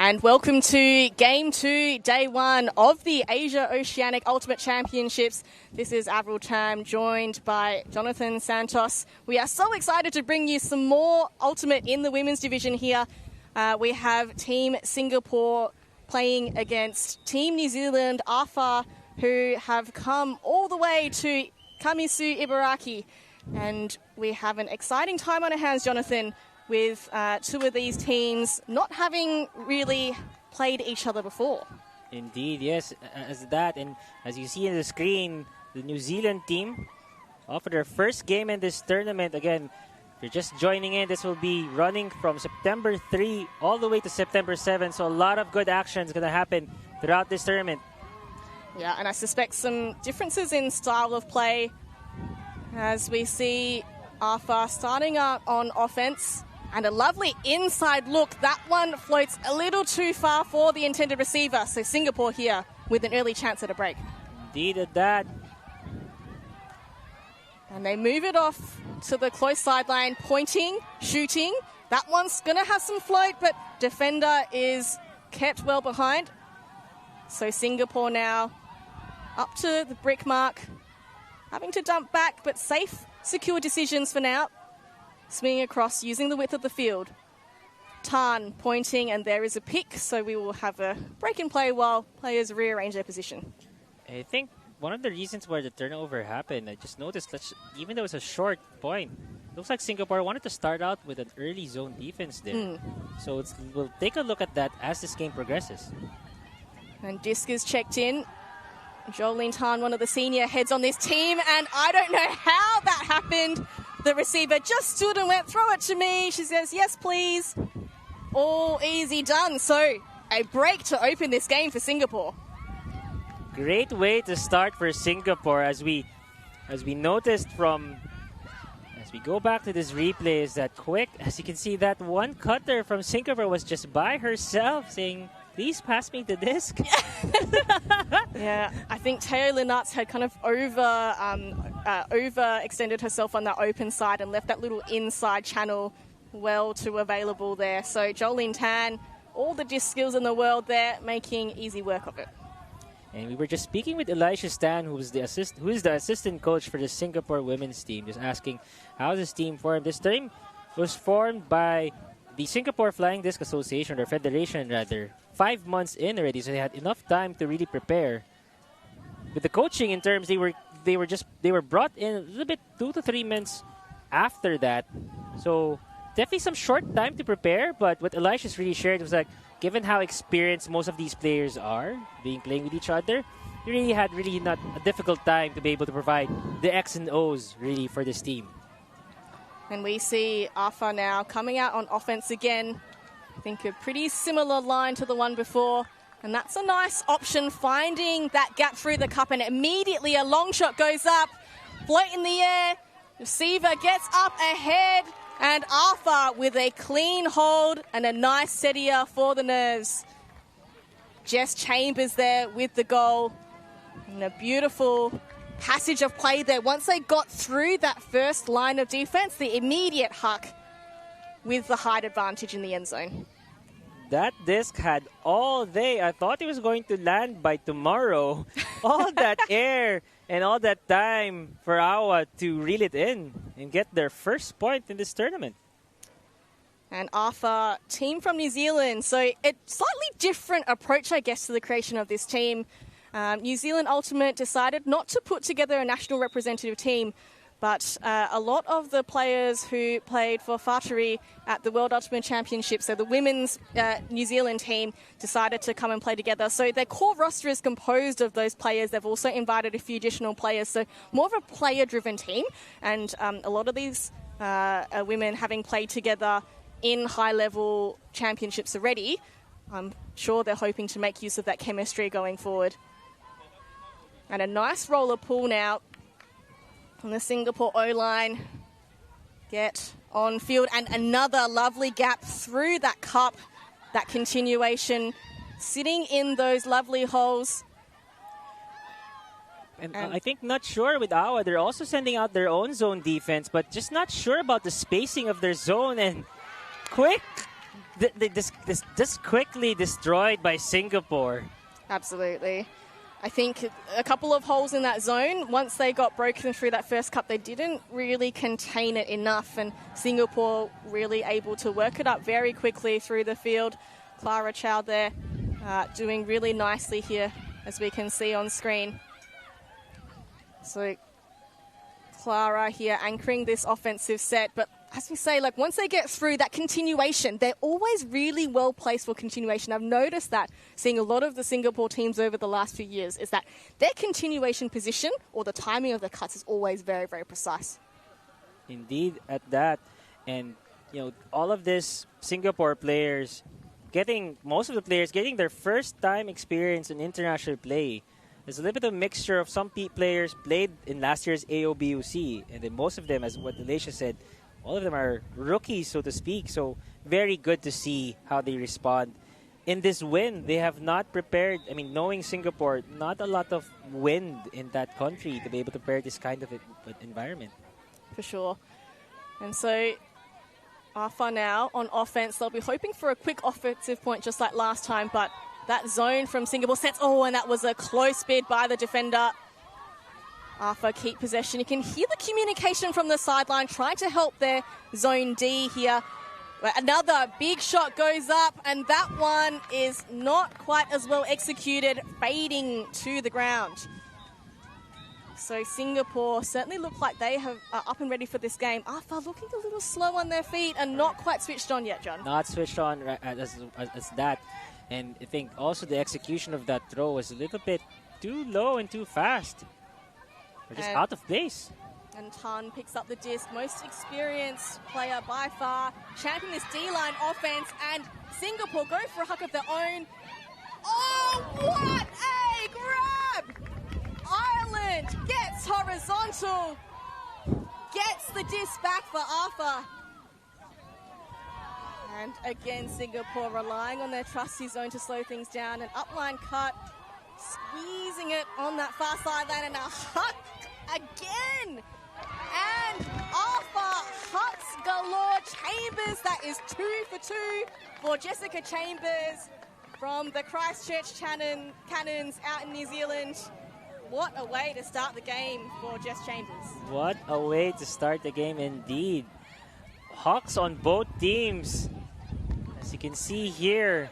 And welcome to Game 2, Day 1 of the Asia Oceanic Ultimate Championships. This is Avril Tam, joined by Jonathan Santos. We are so excited to bring you some more Ultimate in the women's division here. We have Team Singapore playing against Team New Zealand, Āwha, who have come all the way to Kamisu, Ibaraki. And we have an exciting time on our hands, Jonathan, with two of these teams not having really played each other before. Indeed, yes, as that. And as you see on the screen, the New Zealand team off for their first game in this tournament. Again, if you're just joining in, this will be running from September 3 all the way to September 7. So a lot of good action is going to happen throughout this tournament. Yeah, and I suspect some differences in style of play as we see Āwha starting out on offense. And a lovely inside look. That one floats a little too far for the intended receiver. So Singapore here with an early chance at a break. Indeed at that. And they move it off to the close sideline, pointing, shooting. That one's going to have some float, but defender is kept well behind. So Singapore now up to the brick mark, having to dump back, but safe, secure decisions for now. Swinging across, using the width of the field. Tan pointing, and there is a pick, so we will have a break and play while players rearrange their position. I think one of the reasons why the turnover happened, I just noticed that even though it was a short point, looks like Singapore wanted to start out with an early zone defense there. So we'll take a look at that as this game progresses. And disc is checked in. Jolene Tan, one of the senior heads on this team, and I don't know how that happened. The receiver just stood and went, throw it to me. She says, yes, please. All easy done. So a break to open this game for Singapore. Great way to start for Singapore as we noticed as we go back to this replay is that quick, as you can see, that one cutter from Singapore was just by herself saying, please pass me the disc. Yeah, I think Teo Linartz had kind of overextended herself on that open side and left that little inside channel well too available there. So Jolene Tan, all the disc skills in the world there, making easy work of it. And we were just speaking with Elisha Stan, who is the assistant coach for the Singapore women's team, just asking how this team formed. This team was formed by the Singapore Flying Disc Association, or Federation rather, 5 months in already, so they had enough time to really prepare. With the coaching in terms, they were brought in a little bit 2 to 3 months after that. So definitely some short time to prepare, but what Elisha's really shared was like, given how experienced most of these players are playing with each other, they really had not a difficult time to be able to provide the X and O's really for this team. And we see Āwha now coming out on offense again. I think a pretty similar line to the one before. And that's a nice option, finding that gap through the cup. And immediately a long shot goes up, float in the air. Receiver gets up ahead. And Āwha with a clean hold and a nice settier for the nerves. Jess Chambers there with the goal. And a beautiful passage of play there. Once they got through that first line of defense, the immediate huck with the height advantage in the end zone. That disc had all day. I thought it was going to land by tomorrow. All that air and all that time for Āwha to reel it in and get their first point in this tournament. And Āwha, team from New Zealand. So a slightly different approach, I guess, to the creation of this team. New Zealand Ultimate decided not to put together a national representative team, but a lot of the players who played for Whātari at the World Ultimate Championship, so the women's New Zealand team, decided to come and play together. So their core roster is composed of those players. They've also invited a few additional players, so more of a player-driven team. And a lot of these women having played together in high-level championships already, I'm sure they're hoping to make use of that chemistry going forward. And a nice roller pull now on the Singapore O-line. Get on field, and another lovely gap through that cup. That continuation, sitting in those lovely holes. And I think not sure with Āwha, they're also sending out their own zone defense, but just not sure about the spacing of their zone. And quick just quickly destroyed by Singapore. Absolutely. I think a couple of holes in that zone, once they got broken through that first cup, they didn't really contain it enough, and Singapore really able to work it up very quickly through the field. Clara Chow there doing really nicely here, as we can see on screen. So Clara here anchoring this offensive set, but as we say, like once they get through that continuation, they're always really well placed for continuation. I've noticed that seeing a lot of the Singapore teams over the last few years is that their continuation position or the timing of the cuts is always very, very precise. Indeed, at that. And, you know, all of this Singapore players most of the players getting their first time experience in international play. There's a little bit of a mixture of some players played in last year's AOBUC, and then most of them, as what Alicia said, all of them are rookies, so to speak. So very good to see how they respond. In this win, they have not prepared. I mean, knowing Singapore, not a lot of wind in that country to be able to prepare this kind of environment. For sure. And so Āwha now on offense. They'll be hoping for a quick offensive point just like last time, but that zone from Singapore sets. Oh, and that was a close bid by the defender. Āwha keep possession. You can hear the communication from the sideline trying to help their zone D here. Another big shot goes up, and that one is not quite as well executed, fading to the ground. So Singapore certainly look like they are up and ready for this game. Āwha looking a little slow on their feet and not quite switched on yet, John. Not switched on as that. And I think also the execution of that throw was a little bit too low and too fast. Or just out of place. And Tan picks up the disc. Most experienced player by far. Championing this D-line offense. And Singapore go for a huck of their own. Oh, what a grab! Ireland gets horizontal. Gets the disc back for Āwha. And again, Singapore relying on their trusty zone to slow things down. An upline cut. Squeezing it on that far sideline. And a huck again. And Āwha hucks galore. Chambers, that is 2 for 2 for Jessica Chambers from the Christchurch Cannons out in New Zealand. What a way to start the game for Jess Chambers. What a way to start the game indeed. Hawks on both teams. As you can see here.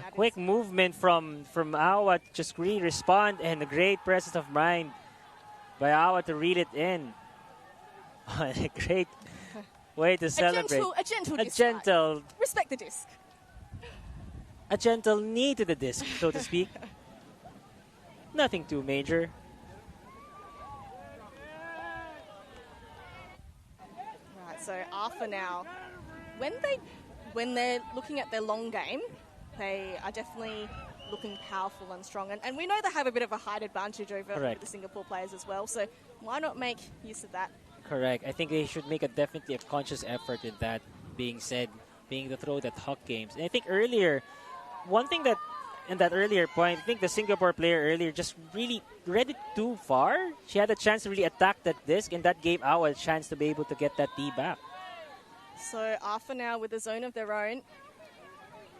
A quick movement from Āwha to just really respond, and a great presence of mind by Āwha to read it in. A great way to celebrate. A gentle disc. Respect the disc. A gentle knee to the disc, so to speak. Nothing too major. Right, so Āwha now, when they're looking at their long game, they are definitely looking powerful and strong. And we know they have a bit of a height advantage over the Singapore players as well, so why not make use of that? Correct. I think they should make definitely a conscious effort in that being said, being the throw that Huck games. And I think earlier, one thing that in that earlier point, I think the Singapore player earlier just really read it too far. She had a chance to really attack that disc, and that gave Āwha a chance to be able to get that D back. So Āwha now with a zone of their own.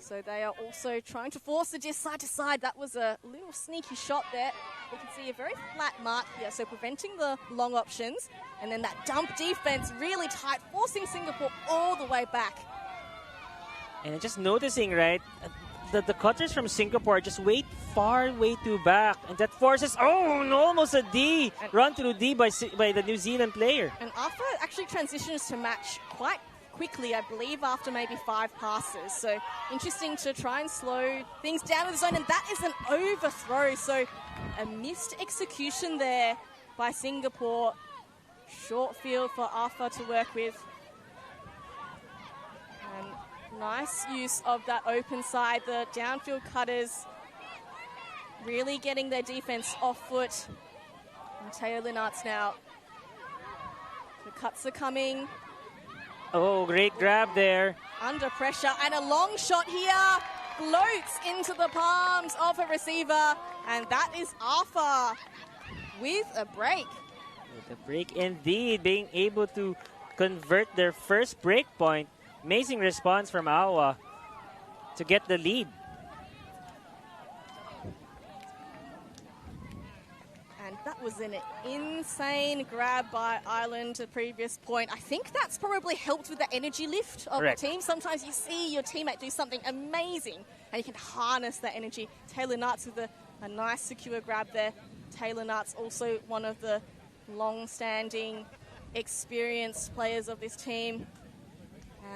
So they are also trying to force the disc side to side. That was a little sneaky shot there. We can see a very flat mark here, so preventing the long options. And then that dump defense really tight, forcing Singapore all the way back. And just noticing, right, the cutters from Singapore just way too back. And that forces, almost a D. Run through D by the New Zealand player. And Āwha actually transitions to match quite quickly, I believe, after maybe 5 passes. So interesting to try and slow things down with the zone. And that is an overthrow. So a missed execution there by Singapore. Short field for Āwha to work with. And nice use of that open side. The downfield cutters really getting their defense off foot. And Teo Linnartz now. The cuts are coming. Oh, great grab there. Under pressure, and a long shot here. Floats into the palms of her receiver. And that is Āwha with a break. With a break indeed, being able to convert their first break point. Amazing response from Āwha to get the lead. And that was an insane grab by Ireland to the previous point. I think that's probably helped with the energy lift of Correct. the team. Sometimes you see your teammate do something amazing and you can harness that energy. Taylor Nuts with a nice secure grab there. Taylor Nuts also one of the long-standing, experienced players of this team.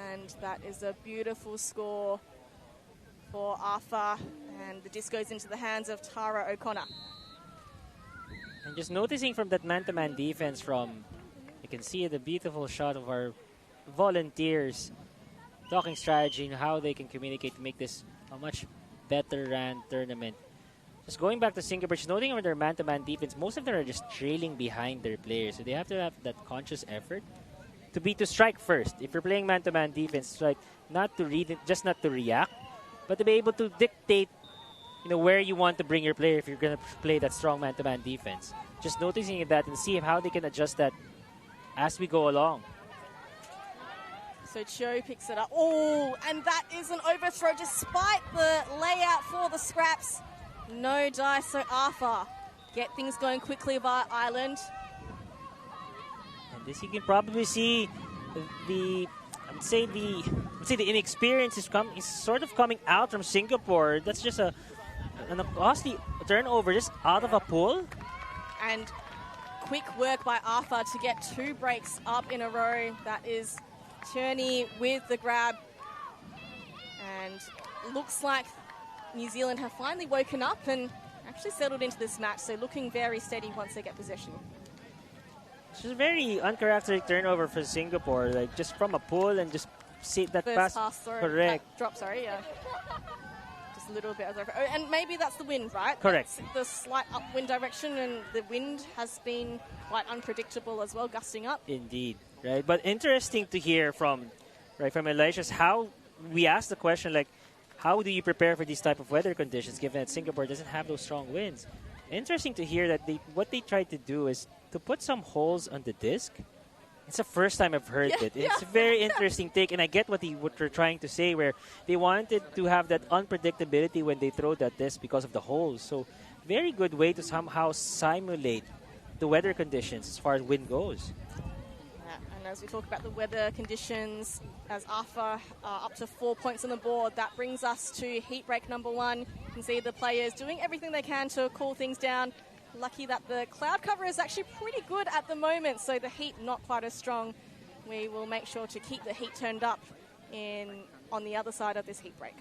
And that is a beautiful score for Āwha. And the disc goes into the hands of Tara O'Connor. And just noticing from that man-to-man defense you can see the beautiful shot of our volunteers talking strategy and how they can communicate to make this a much better ran tournament. Just going back to Singapore, just noting on their man-to-man defense, most of them are just trailing behind their players. So they have to have that conscious effort to strike first. If you're playing man-to-man defense, strike not to read it, just not to react, but to be able to dictate where you want to bring your player if you're going to play that strong man-to-man defense. Just noticing that and see how they can adjust that as we go along. So Cho picks it up. Oh, and that is an overthrow despite the layout for the scraps. No dice, so Āwha get things going quickly via Ireland. And this you can probably see the inexperience is sort of coming out from Singapore. That's just an costly turnover just out of a pull. And quick work by Āwha to get 2 breaks up in a row. That is Tierney with the grab. And looks like New Zealand have finally woken up and actually settled into this match. So looking very steady once they get possession. It's just a very uncharacteristic turnover for Singapore. Like just from a pull and just see that First pass. sorry, correct. Drop, sorry, yeah. A little bit of and maybe that's the wind, right? Correct. That's the slight upwind direction, and the wind has been quite unpredictable as well, gusting up. Indeed, right? But interesting to hear from Malaysia's how we asked the question like, how do you prepare for these type of weather conditions given that Singapore doesn't have those strong winds? Interesting to hear that what they tried to do is to put some holes on the disc. It's the first time I've heard it. It's a very interesting take, and I get what they're trying to say, where they wanted to have that unpredictability when they throw that disc because of the holes. So, very good way to somehow simulate the weather conditions as far as wind goes. Yeah, and as we talk about the weather conditions, as Āwha up to 4 points on the board, that brings us to heat break number 1. You can see the players doing everything they can to cool things down. Lucky that the cloud cover is actually pretty good at the moment, so the heat not quite as strong. We will make sure to keep the heat turned up on the other side of this heat break.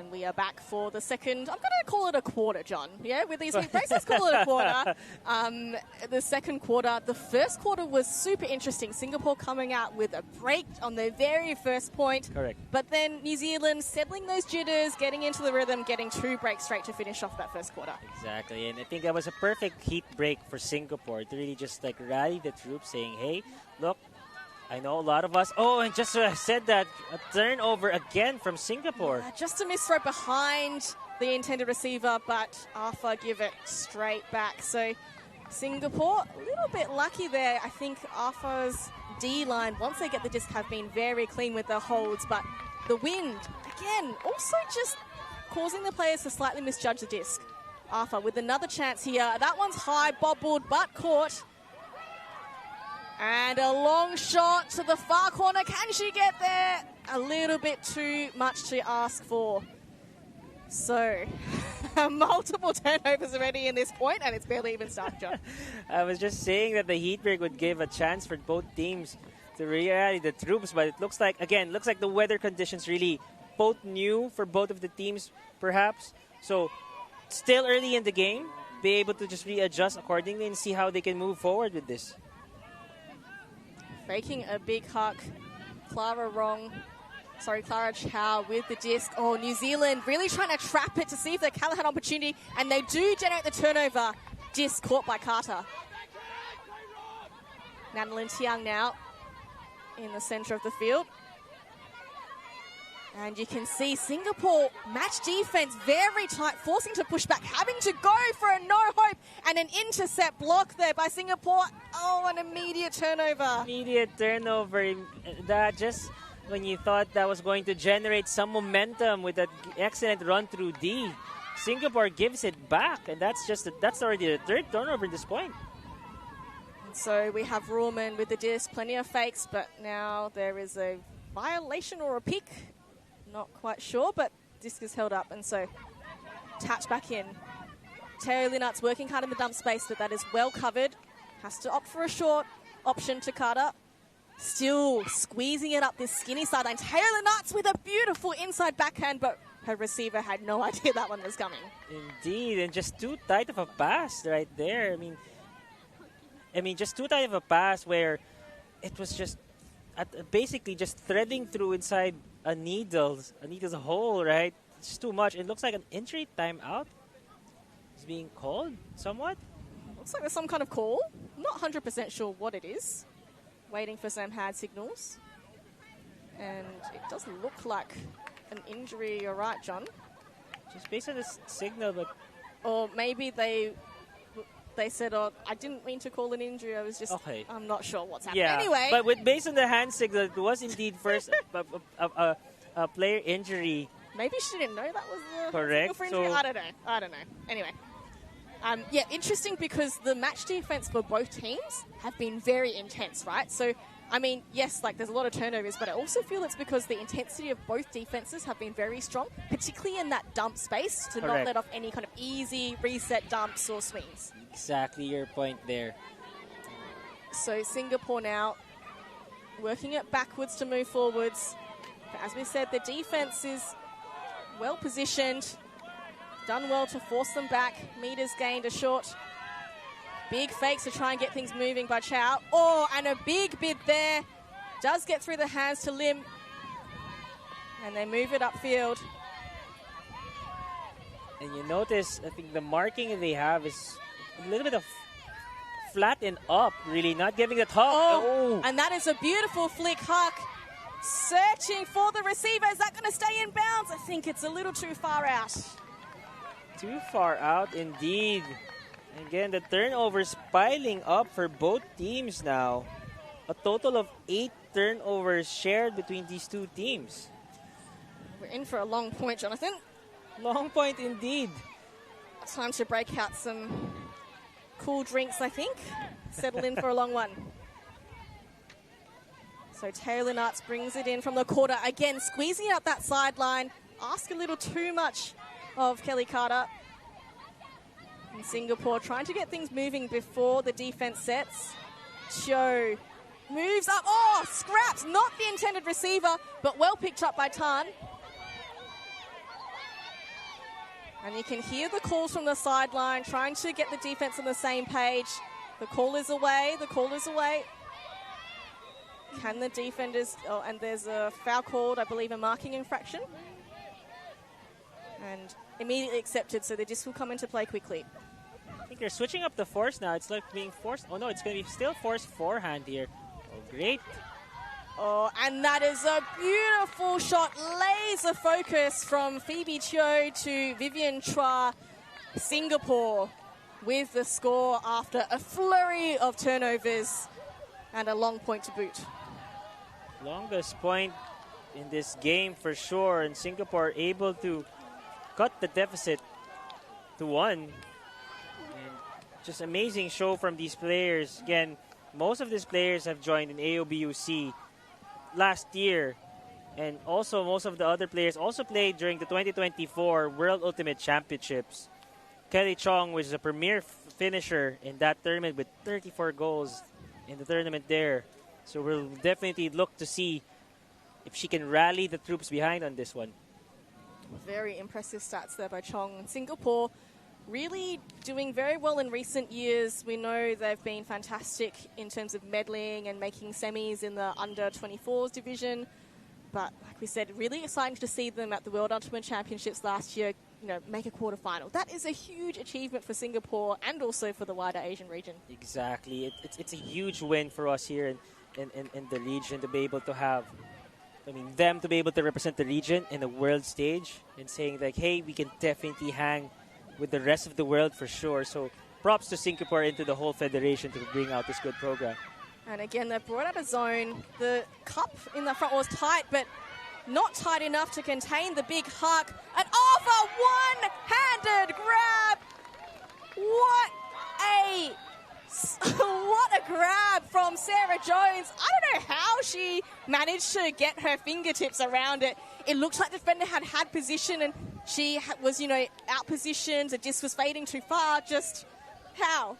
And we are back for the second, I'm going to call it a quarter, John. Yeah, with these heat breaks, let's call it a quarter. The second quarter, the first quarter was super interesting. Singapore coming out with a break on their very first point. Correct. But then New Zealand settling those jitters, getting into the rhythm, getting 2 breaks straight to finish off that first quarter. Exactly, and I think that was a perfect heat break for Singapore to really just like rally the troops saying, hey, look, I know a lot of us. Oh, and just I said that, a turnover again from Singapore. Just a misthrow behind the intended receiver, but Āwha give it straight back. So Singapore, a little bit lucky there. I think Āwha's D-line, once they get the disc, have been very clean with their holds, but the wind, again, also just causing the players to slightly misjudge the disc. Āwha with another chance here. That one's high, bobbled, but caught. And a long shot to the far corner. Can she get there? A little bit too much to ask for. So, multiple turnovers already in this point, and it's barely even started, John. I was just saying that the heat break would give a chance for both teams to rally the troops, but it looks like, again, the weather conditions really both new for both of the teams, perhaps. So, still early in the game, be able to just readjust accordingly and see how they can move forward with this. Faking a big huck. Clara Chow with the disc. Oh, New Zealand really trying to trap it to see if they can have an opportunity, and they do generate the turnover. Disc caught by Carter. Natalie Tiang now in the center of the field. And you can see Singapore match defense very tight, forcing to push back, having to go for a no hope and an intercept block there by Singapore. Oh, an immediate turnover. Immediate turnover. That just when you thought that was going to generate some momentum with that excellent run through D, Singapore gives it back, and that's already the third turnover at this point. So we have Ruhlman with the disc, plenty of fakes, but now there is a violation or a pick. Not quite sure, but disc is held up, and so tapped back in. Terry Linnart's working hard in the dump space, but that is well covered. Has to opt for a short option to Carter. Still squeezing it up this skinny sideline. Taylor Linnart's with a beautiful inside backhand, but her receiver had no idea that one was coming. Indeed, and just too tight of a pass right there. I mean, just too tight of a pass where it was just basically just threading through inside a needle's hole, right? It's too much. It looks like an injury timeout is being called somewhat. Looks like there's some kind of call. I'm not 100% sure what it is. Waiting for some hand signals. And it does look like an injury. You're right, John. Just based on this signal, but... Or maybe they said, oh, I didn't mean to call an injury. I was just... Okay. I'm not sure what's happening. Yeah, anyway. But based on the hand signal, it was indeed first a player injury. Maybe she didn't know that was the correct. For injury. I don't know. Anyway. Yeah, interesting because the match defense for both teams have been very intense, right? So, I mean, yes, like there's a lot of turnovers, but I also feel it's because the intensity of both defenses have been very strong, particularly in that dump space to not let off any kind of easy reset dumps or swings. Exactly your point there. So Singapore now working it backwards to move forwards. But as we said, the defense is well positioned. Done well to force them back. Meters gained a short. Big fakes to try and get things moving by Chow. Oh, and a big bid there. Does get through the hands to Lim. And they move it upfield. And you notice, I think the marking they have is a little bit of flat and up, really, not giving the top. Oh, and that is a beautiful flick, Huck. Searching for the receiver. Is that going to stay in bounds? I think it's a little too far out. Too far out, indeed. Again, the turnovers piling up for both teams now. A total of 8 turnovers shared between these two teams. We're in for a long point, Jonathan. Long point, indeed. Time to break out some cool drinks, I think. Settle in for a long one. So Taylor Linnart's brings it in from the quarter. Again, squeezing out that sideline. Ask a little too much of Kelly Carter. And Singapore trying to get things moving before the defense sets. Cho moves up. Oh, scraps. Not the intended receiver, but well picked up by Tan. And you can hear the calls from the sideline, trying to get the defense on the same page. The call is away. The call is away. Can the defenders... Oh, and there's a foul called, I believe, a marking infraction. And immediately accepted, so the disc will come into play quickly. I think they're switching up the force now. It's like being forced. Oh, no, it's going to be still forced forehand here. Oh, great. Oh, and that is a beautiful shot. Laser focus from Phoebe Teo to Vivian Chua. Singapore with the score after a flurry of turnovers and a long point to boot. Longest point in this game for sure. And Singapore able to cut the deficit to 1. And just amazing show from these players. Again, most of these players have joined in AOBUC last year, and also most of the other players also played during the 2024 World Ultimate Championships. Kelly Chong was a premier finisher in that tournament with 34 goals in the tournament there. So we'll definitely look to see if she can rally the troops behind on this one. Very impressive stats there by Chong. Singapore really doing very well in recent years. We know they've been fantastic in terms of medaling and making semis in the under-24s division. But like we said, really exciting to see them at the World Ultimate Championships last year, make a quarterfinal. That is a huge achievement for Singapore and also for the wider Asian region. Exactly. It's a huge win for us here in the region to be able to have, them to be able to represent the region in the world stage and saying like, hey, we can definitely hang with the rest of the world for sure. So props to Singapore and to the whole federation to bring out this good program. And again, they've brought out a zone. The cup in the front was tight, but not tight enough to contain the big huck. And Āwha, one-handed grab. What a grab from Sarah Jones. I don't know how she managed to get her fingertips around it. It looks like the defender had position and she was, out positioned. The disc was fading too far. Just how?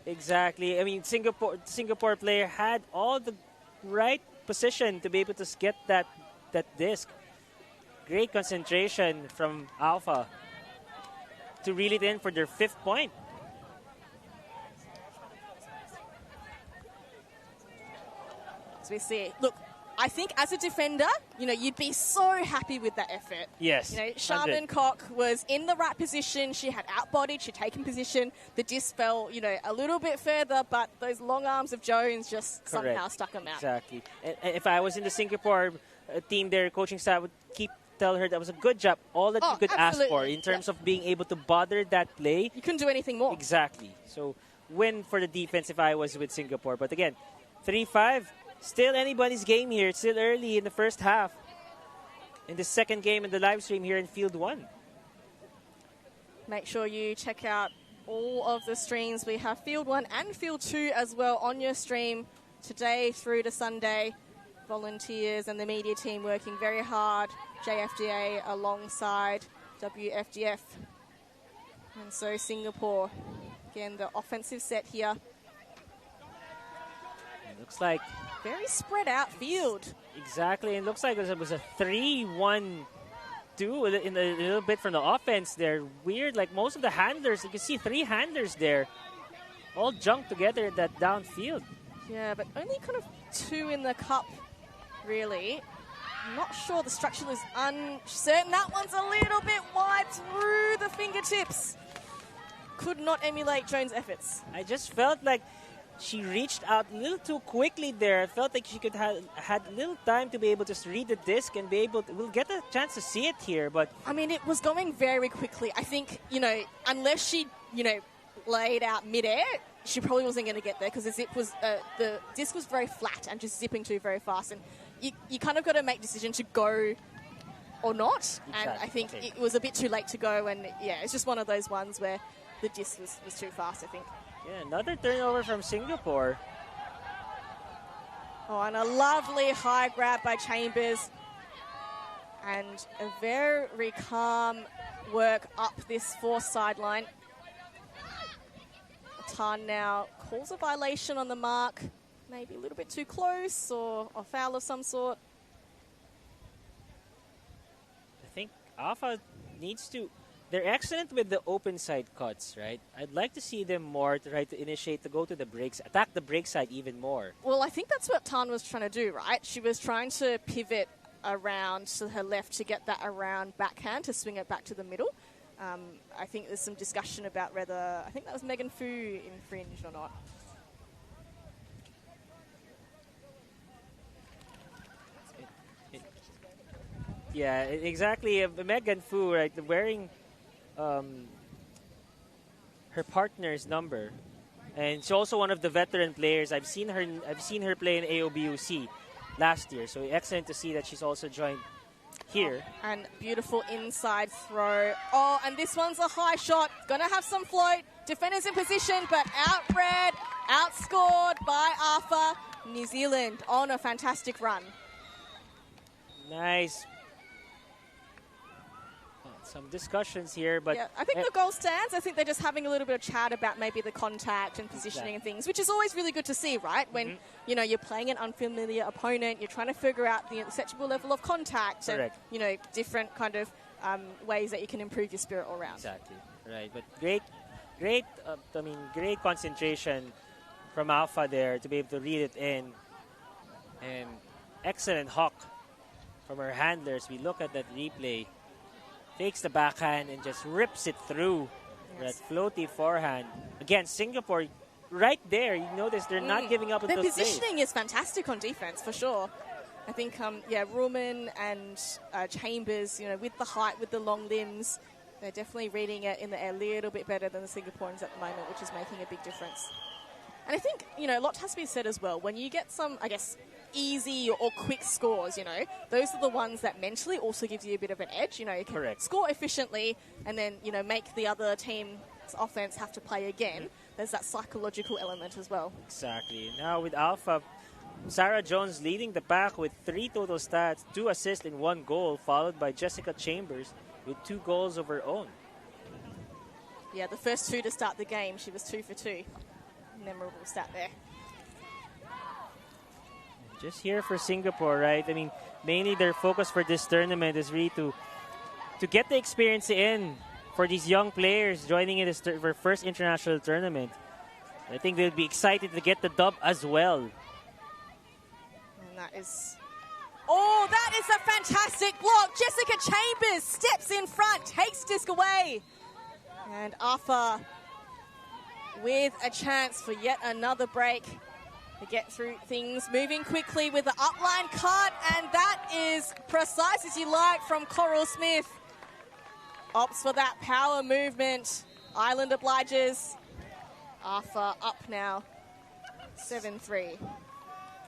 Exactly. Singapore player had all the right position to be able to get that disc. Great concentration from Āwha to reel it in for their 5th point. As we see, look, I think as a defender, you'd be so happy with that effort. Yes. Charmin Koch was in the right position. She had outbodied. She'd taken position. The disc fell, a little bit further, but those long arms of Jones just somehow stuck them out. Exactly. And if I was in the Singapore team, their coaching staff would tell her that was a good job. All that you could ask for in terms of being able to bother that play. You couldn't do anything more. Exactly. So win for the defense if I was with Singapore. But again, 3-5. Still anybody's game here. It's still early in the first half. In the second game in the live stream here in Field 1. Make sure you check out all of the streams. We have Field 1 and Field 2 as well on your stream today through to Sunday. Volunteers and the media team working very hard. JFDA alongside WFDF. And so Singapore, again, the offensive set here. It looks like very spread out field. Exactly. It looks like it was a 3-1-2 in a little bit from the offense there. Weird, like most of the handlers, you can see 3 handlers there. All junked together in that downfield. Yeah, but only kind of 2 in the cup, really. I'm not sure, the structure is uncertain. That one's a little bit wide through the fingertips. Could not emulate Jones' efforts. I just felt like she reached out a little too quickly there. I felt like she could have had little time to be able to just read the disc and be able to... We'll get a chance to see it here, but... it was going very quickly. I think, unless she, laid out midair, she probably wasn't going to get there because the disc was very flat and just zipping too very fast. And you kind of got to make a decision to go or not. Exactly. And I think it was a bit too late to go. And, yeah, it's just one of those ones where the disc was too fast, I think. Yeah, another turnover from Singapore. Oh, and a lovely high grab by Chambers. And a very calm work up this fourth sideline. Tan now calls a violation on the mark. Maybe a little bit too close or a foul of some sort. I think Āwha needs to they're excellent with the open side cuts, right? I'd like to see them more to try to initiate to go to the breaks, attack the break side even more. Well, I think that's what Tan was trying to do, right? She was trying to pivot around to her left to get that around backhand to swing it back to the middle. I think there's some discussion about whether, I think that was Megan Fu infringed or not. Yeah, exactly. Megan Fu, right, wearing her partner's number, and she's also one of the veteran players. I've seen her play in AOBUC last year, so excellent to see that she's also joined here. And beautiful inside throw. Oh, and this one's a high shot. Gonna have some float. Defenders in position, but outread, outscored by Āwha. New Zealand on a fantastic run. Nice. Some discussions here, but yeah, I think the goal stands. I think they're just having a little bit of chat about maybe the contact and positioning and things, which is always really good to see, right? When you know you're playing an unfamiliar opponent, you're trying to figure out the acceptable level of contact and you know different kind of ways that you can improve your spirit all around. Exactly, right. But great concentration from Āwha there to be able to read it in, and excellent hawk from her handlers. We look at that replay. Takes the backhand and just rips it through. That floaty forehand. Again, Singapore right there. You notice they're not giving up. Their positioning is fantastic on defense, for sure. I think, Ruhlmann and Chambers, you know, with the height, with the long limbs, they're definitely reading it in the air a little bit better than the Singaporeans at the moment, which is making a big difference. And I think, you know, a lot has to be said as well. When you get some, I guess, easy or quick scores, you know, those are the ones that mentally also gives you a bit of an edge. You know, you can score efficiently and then, you know, make the other team's offense have to play again. There's that psychological element as well. Exactly. Now with Āwha, Sarah Jones leading the pack with 3 total stats, 2 assists and 1 goal, followed by Jessica Chambers with 2 goals of her own. Yeah, the first 2 to start the game, she was 2 for 2. Memorable stat there. Just here for Singapore, right? I mean, mainly their focus for this tournament is really to get the experience in for these young players joining in this their first international tournament. I think they'll be excited to get the dub as well. And that is... Oh, that is a fantastic block. Jessica Chambers steps in front, takes disc away. And Āwha with a chance for yet another break to get through things, moving quickly with the upline cut, and that is precise as you like from Coral Smith. Opts for that power movement. Island obliges. Āwha up now, 7-3.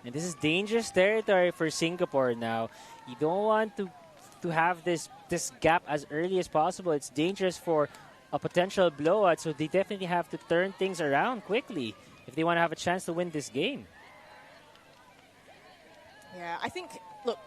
And this is dangerous territory for Singapore now. You don't want to have this gap as early as possible. It's dangerous for a potential blowout, so they definitely have to turn things around quickly if they want to have a chance to win this game. Yeah, I think, look,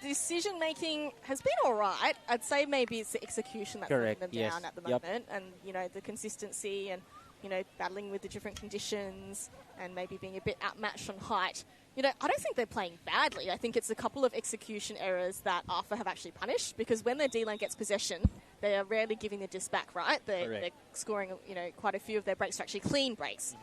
decision-making has been all right. I'd say maybe it's the execution that's letting them down at the moment. And, you know, the consistency and, you know, battling with the different conditions and maybe being a bit outmatched on height. You know, I don't think they're playing badly. I think it's a couple of execution errors that Āwha have actually punished, because when their D-line gets possession, they are rarely giving the disc back, right? They're scoring, you know, quite a few of their breaks are actually clean breaks.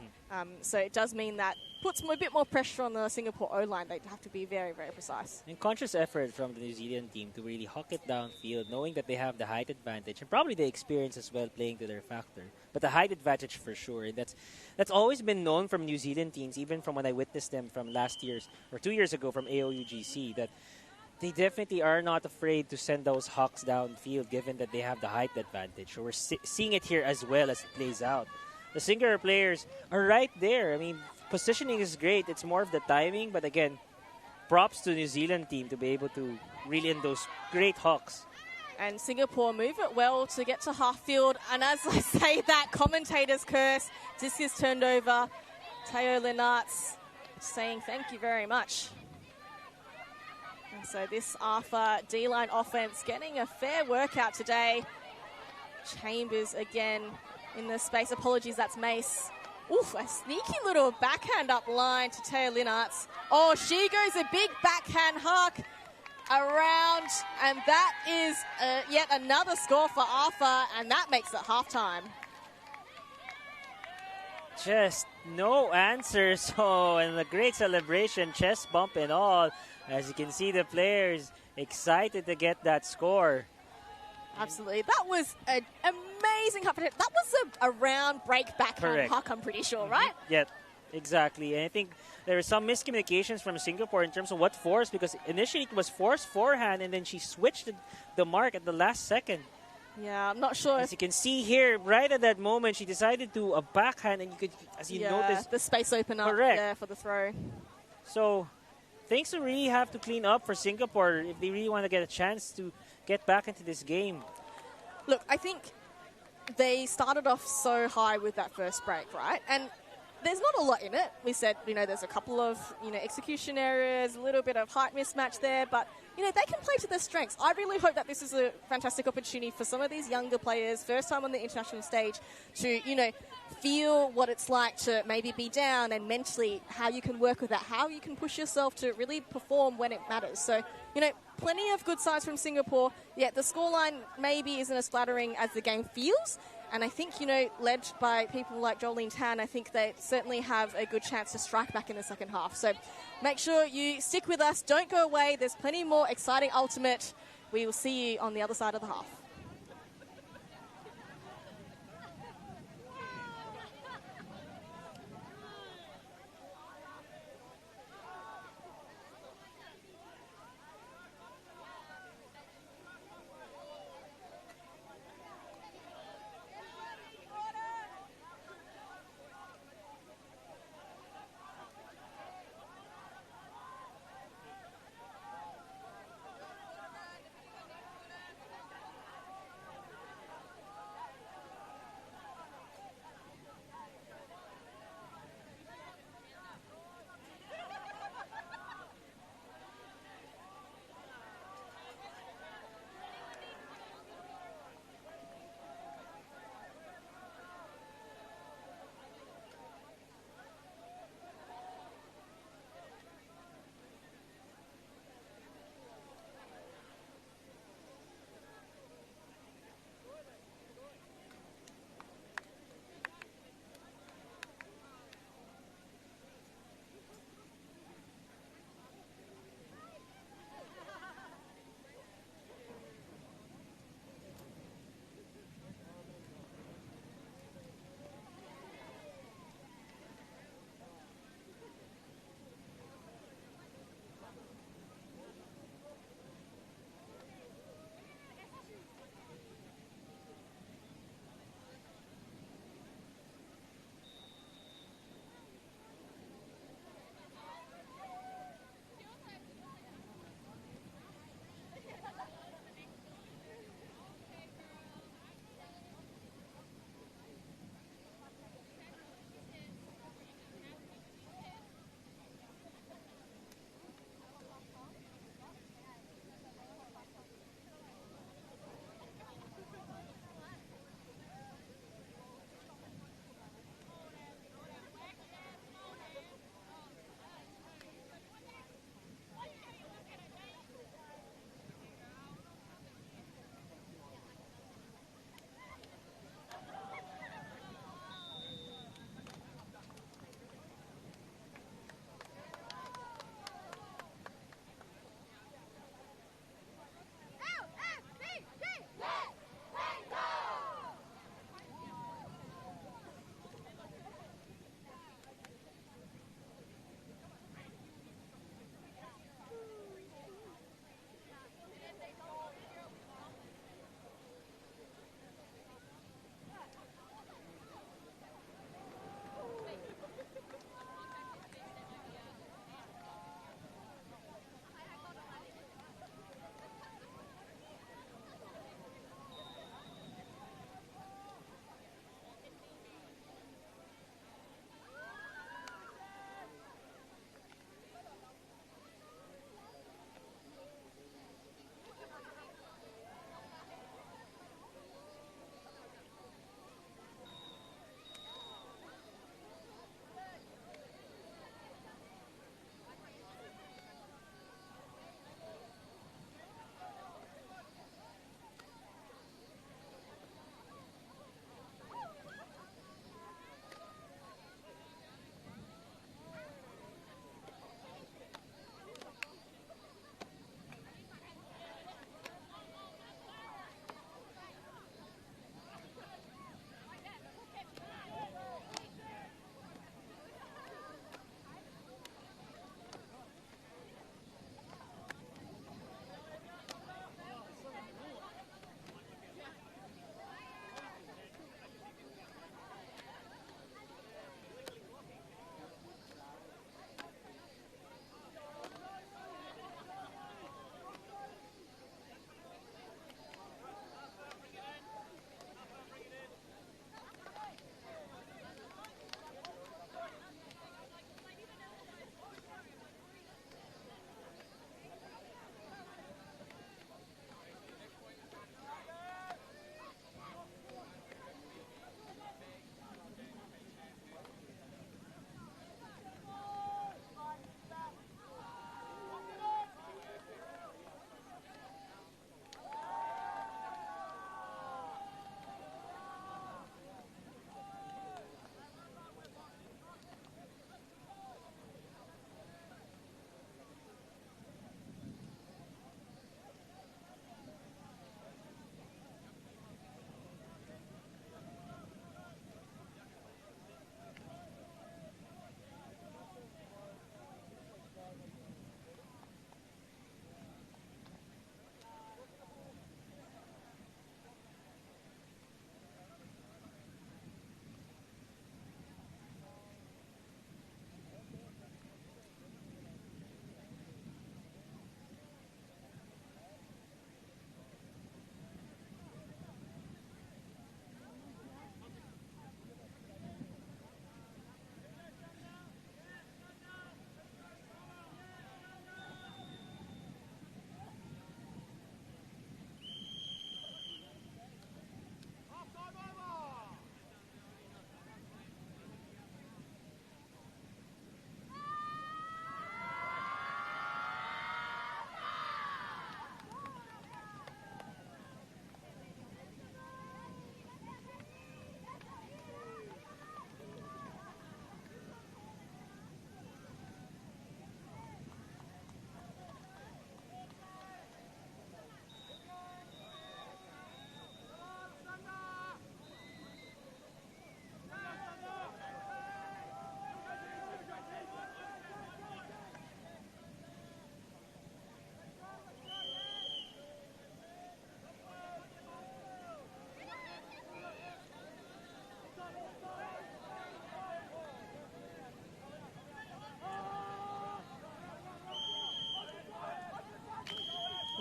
So it does mean that puts a bit more pressure on the Singapore O-line. They have to be very, very precise. And conscious effort from the New Zealand team to really hawk it downfield, knowing that they have the height advantage and probably the experience as well playing to their factor. But the height advantage for sure. That's always been known from New Zealand teams, even from when I witnessed them from last year's or 2 years ago from AOUGC, that they definitely are not afraid to send those hawks downfield given that they have the height advantage. So we're seeing it here as well as it plays out. The Singapore players are right there. I mean, positioning is great. It's more of the timing. But again, props to the New Zealand team to be able to reel in those great hawks. And Singapore move it well to get to half field. And as I say that, commentator's curse, disc is turned over. Teo Lenartz saying thank you very much. And so this Āwha D-line offense getting a fair workout today. Chambers again in the space. Apologies, that's Mace. Oof, a sneaky little backhand up line to Teo Lenartz. Oh, she goes a big backhand hook. around, and that is yet another score for Āwha, and that makes it halftime. Just no answers. Oh, and a great celebration, chest bump and all. As you can see, the players excited to get that score. Absolutely. That was an amazing competition. That was a round break backhand puck, I'm pretty sure, right? Yeah, exactly. And I think there were some miscommunications from Singapore in terms of what force, because initially it was force forehand, and then she switched the mark at the last second. Yeah, I'm not sure. As you can see here, right at that moment, she decided to a backhand, and you could, as you notice, the space open up there for the throw. So things will really have to clean up for Singapore if they really want to get a chance to get back into this game. Look, I think they started off so high with that first break, right? And there's not a lot in it. We said, there's a couple of, execution errors, a little bit of height mismatch there, but, they can play to their strengths. I really hope that this is a fantastic opportunity for some of these younger players, first time on the international stage, to, feel what it's like to maybe be down, and mentally how you can work with that, how you can push yourself to really perform when it matters. So, plenty of good signs from Singapore. Yeah, the scoreline maybe isn't as flattering as the game feels. And I think, led by people like Jolene Tan, I think they certainly have a good chance to strike back in the second half. So make sure you stick with us. Don't go away. There's plenty more exciting ultimate. We will see you on the other side of the half.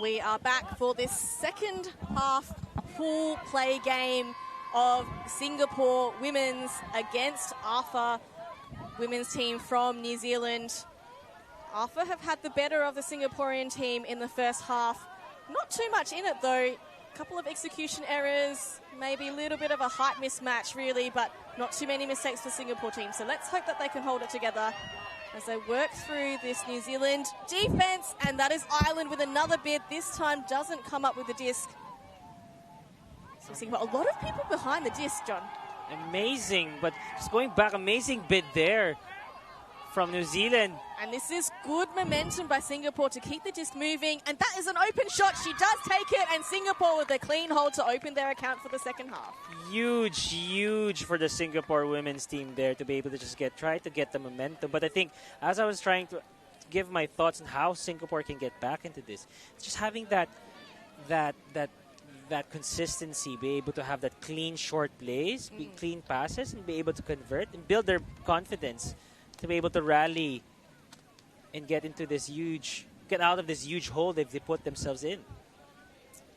We are back for this second half pool play game of Singapore women's against Āwha women's team from New Zealand. Āwha have had the better of the Singaporean team in the first half. Not too much in it though. A couple of execution errors, maybe a little bit of a height mismatch really, but not too many mistakes for the Singapore team. So let's hope that they can hold it together as they work through this New Zealand defense. And that is Ireland with another bid. This time doesn't come up with the disc. So we're seeing a lot of people behind the disc, John. Amazing, but just going back, amazing bid there from New Zealand. And this is good momentum by Singapore to keep the disc moving. And that is an open shot. She does take it. And Singapore with a clean hold to open their account for the second half. Huge, huge for the Singapore women's team there to be able to just try to get the momentum. But I think as I was trying to give my thoughts on how Singapore can get back into this, it's just having that consistency, be able to have that clean short plays, clean passes, and be able to convert and build their confidence to be able to rally and get out of this huge hole they put themselves in.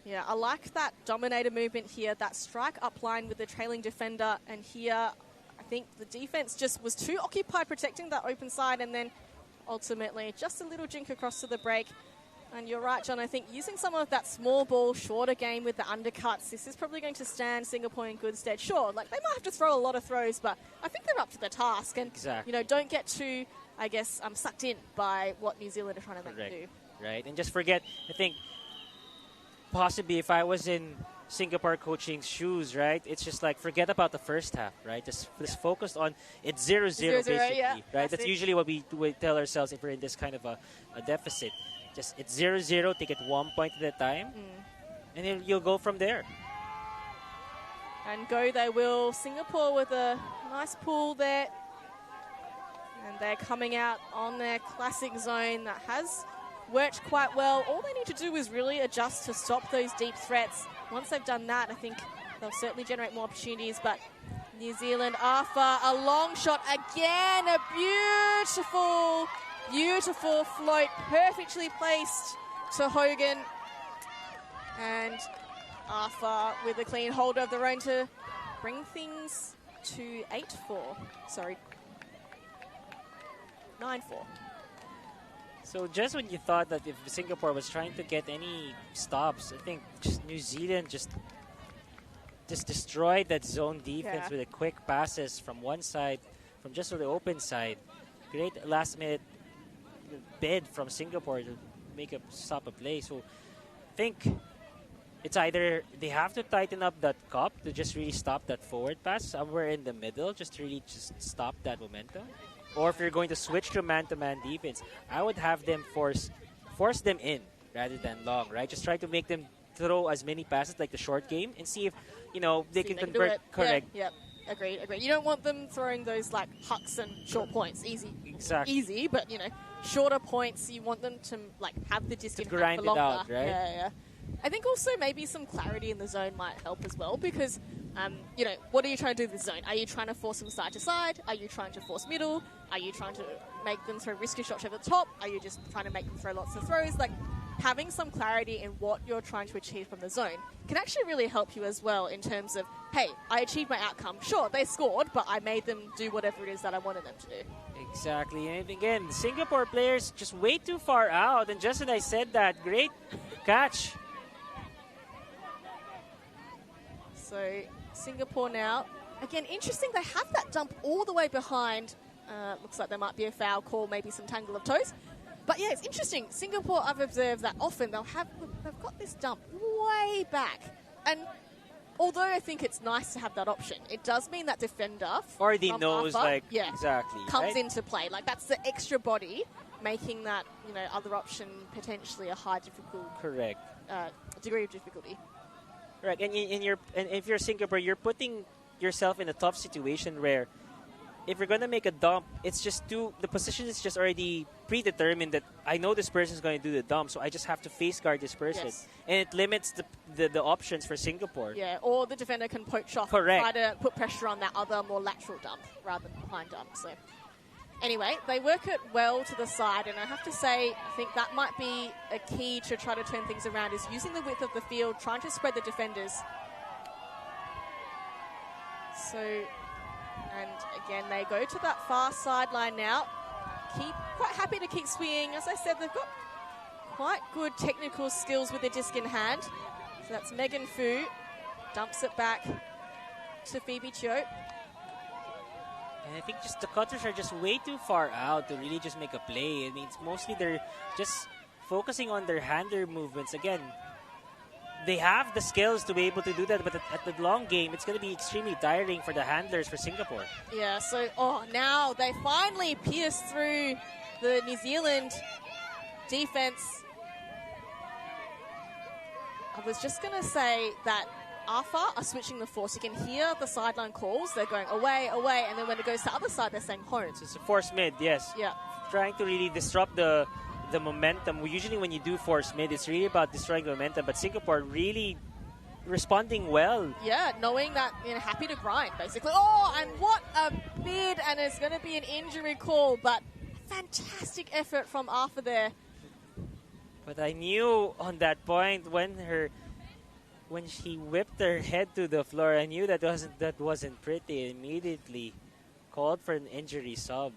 Yeah, I like that dominator movement here, that strike up line with the trailing defender. And here, I think the defense just was too occupied protecting that open side, and then ultimately just a little jink across to the break. And you're right, John, I think using some of that small ball, shorter game with the undercuts, this is probably going to stand Singapore in good stead. Sure, like they might have to throw a lot of throws, but I think they're up to the task. And, exactly. you know, don't get too, I guess, sucked in by what New Zealand are trying to make them do. Right, and just forget, I think, possibly if I was in Singapore coaching's shoes, right, it's just like forget about the first half, right? Just focused on it's 0-0 basically, yeah, right? That's usually what we tell ourselves if we're in this kind of a deficit. Just it's 0-0, take it 1 point at a time, and then you'll go from there. And go they will. Singapore with a nice pull there. And they're coming out on their classic zone that has worked quite well. All they need to do is really adjust to stop those deep threats. Once they've done that, I think they'll certainly generate more opportunities. But New Zealand, Āwha, a long shot again, a beautiful float, perfectly placed to Hogan. And Āwha with a clean hold of their own to bring things to 8-4. Sorry, 9-4. So just when you thought that if Singapore was trying to get any stops, I think just New Zealand just destroyed that zone defense with the quick passes from one side, from just on the open side. Great last-minute bid from Singapore to make a stop a play. So I think it's either they have to tighten up that cup to just really stop that forward pass somewhere in the middle, just to really just stop that momentum. Or if you're going to switch to man-to-man defense, I would have them force them in rather than long, right? Just try to make them throw as many passes like the short game and see if, you know, they can convert. Correct. Yeah, agreed. You don't want them throwing those like hucks and short points. Easy. Exactly. Easy, but, you know, shorter points, you want them to like have the distance for grind longer. It out, right? Yeah. I think also maybe some clarity in the zone might help as well because, you know, what are you trying to do with the zone? Are you trying to force them side to side? Are you trying to force middle? Are you trying to make them throw risky shots over the top? Are you just trying to make them throw lots of throws? Like, having some clarity in what you're trying to achieve from the zone can actually really help you as well in terms of, hey, I achieved my outcome. Sure, they scored, but I made them do whatever it is that I wanted them to do. Exactly. And again, Singapore players just way too far out. And just as I said that, great catch. So Singapore now, again, interesting. They have that dump all the way behind. Looks like there might be a foul call, maybe some tangle of toes. But yeah, it's interesting. Singapore, I've observed that often they've got this dump way back. And although I think it's nice to have that option, it does mean that defender already knows, Āwha, exactly, comes into play. Like that's the extra body making that, you know, other option potentially a high degree of difficulty. Right, and if you're Singapore, you're putting yourself in a tough situation where if you're going to make a dump, it's just the position is just already predetermined that I know this person is going to do the dump, so I just have to face guard this person. Yes. And it limits the options for Singapore. Yeah, or the defender can poach off. Correct. Try to put pressure on that other more lateral dump rather than behind dump. So Anyway, they work it well to the side, and I have to say, I think that might be a key to try to turn things around, is using the width of the field, trying to spread the defenders. So, and again, they go to that far sideline now. Quite happy to keep swinging. As I said, they've got quite good technical skills with the disc in hand. So that's Megan Fu, dumps it back to Phoebe Chio. And I think just the cutters are just way too far out to really just make a play. I mean, it's mostly they're just focusing on their handler movements. Again, they have the skills to be able to do that, but at the long game, it's going to be extremely tiring for the handlers for Singapore. Yeah, so, now they finally pierce through the New Zealand defense. I was just going to say that Āwha are switching the force. You can hear the sideline calls. They're going away, away, and then when it goes to the other side, they're saying home. So it's a force mid, yes. Yeah. Trying to really disrupt the momentum. Usually when you do force mid, it's really about destroying the momentum, but Singapore really responding well. Yeah, knowing that, happy to grind, basically. Oh, and what a bid, and it's going to be an injury call, but fantastic effort from Āwha there. But I knew on that point when she whipped her head to the floor, I knew that wasn't pretty. I immediately called for an injury sub.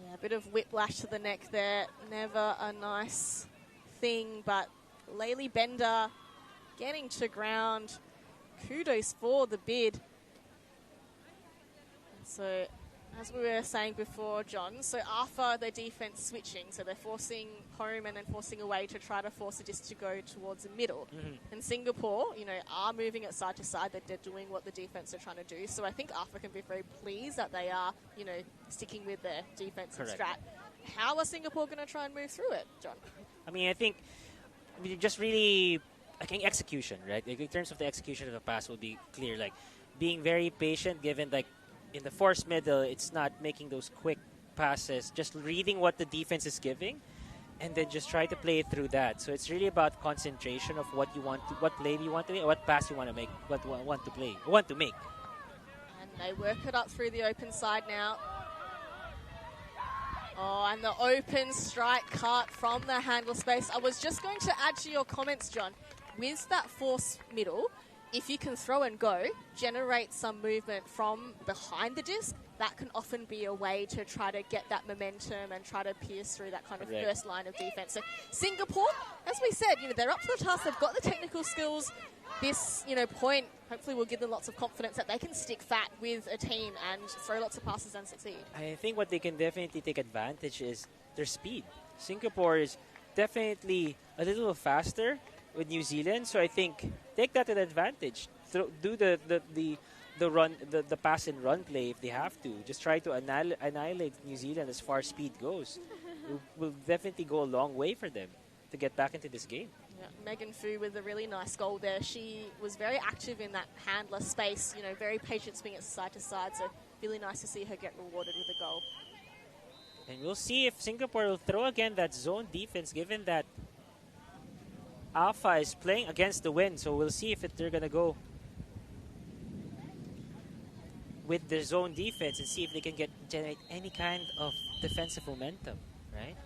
Yeah, a bit of whiplash to the neck there. Never a nice thing, but Laylee Bender getting to ground. Kudos for the bid. So, as we were saying before, John, so Āwha, their defense switching, so they're forcing home and then forcing away to try to force the disc to go towards the middle. And Singapore, are moving it side to side, that they're doing what the defense are trying to do. So I think Āwha can be very pleased that they are, sticking with their defensive strat. How are Singapore going to try and move through it, John? I mean, I think just really, execution, right? In terms of the execution of the pass will be clear, being very patient, given in the force middle, it's not making those quick passes, just reading what the defense is giving, and then just try to play it through that. So it's really about concentration of what play you want to make, what pass you want to make, want to make. And they work it up through the open side now. Oh, and the open strike cut from the handle space. I was just going to add to your comments, John, with that force middle, if you can throw and go, generate some movement from behind the disc, that can often be a way to try to get that momentum and try to pierce through that kind of first line of defense. So Singapore, as we said, they're up to the task. They've got the technical skills. This, point hopefully will give them lots of confidence that they can stick fat with a team and throw lots of passes and succeed. I think what they can definitely take advantage is their speed. Singapore is definitely a little faster with New Zealand, so I think take that to the advantage. Do the pass and run play if they have to. Just try to annihilate New Zealand as far as speed goes. It will definitely go a long way for them to get back into this game. Yeah, Megan Fu with a really nice goal there. She was very active in that handler space, very patient swing it side to side, so really nice to see her get rewarded with a goal. And we'll see if Singapore will throw again that zone defense, given that Āwha is playing against the wind, so we'll see if they're going to go with the zone defense and see if they can generate any kind of defensive momentum, right?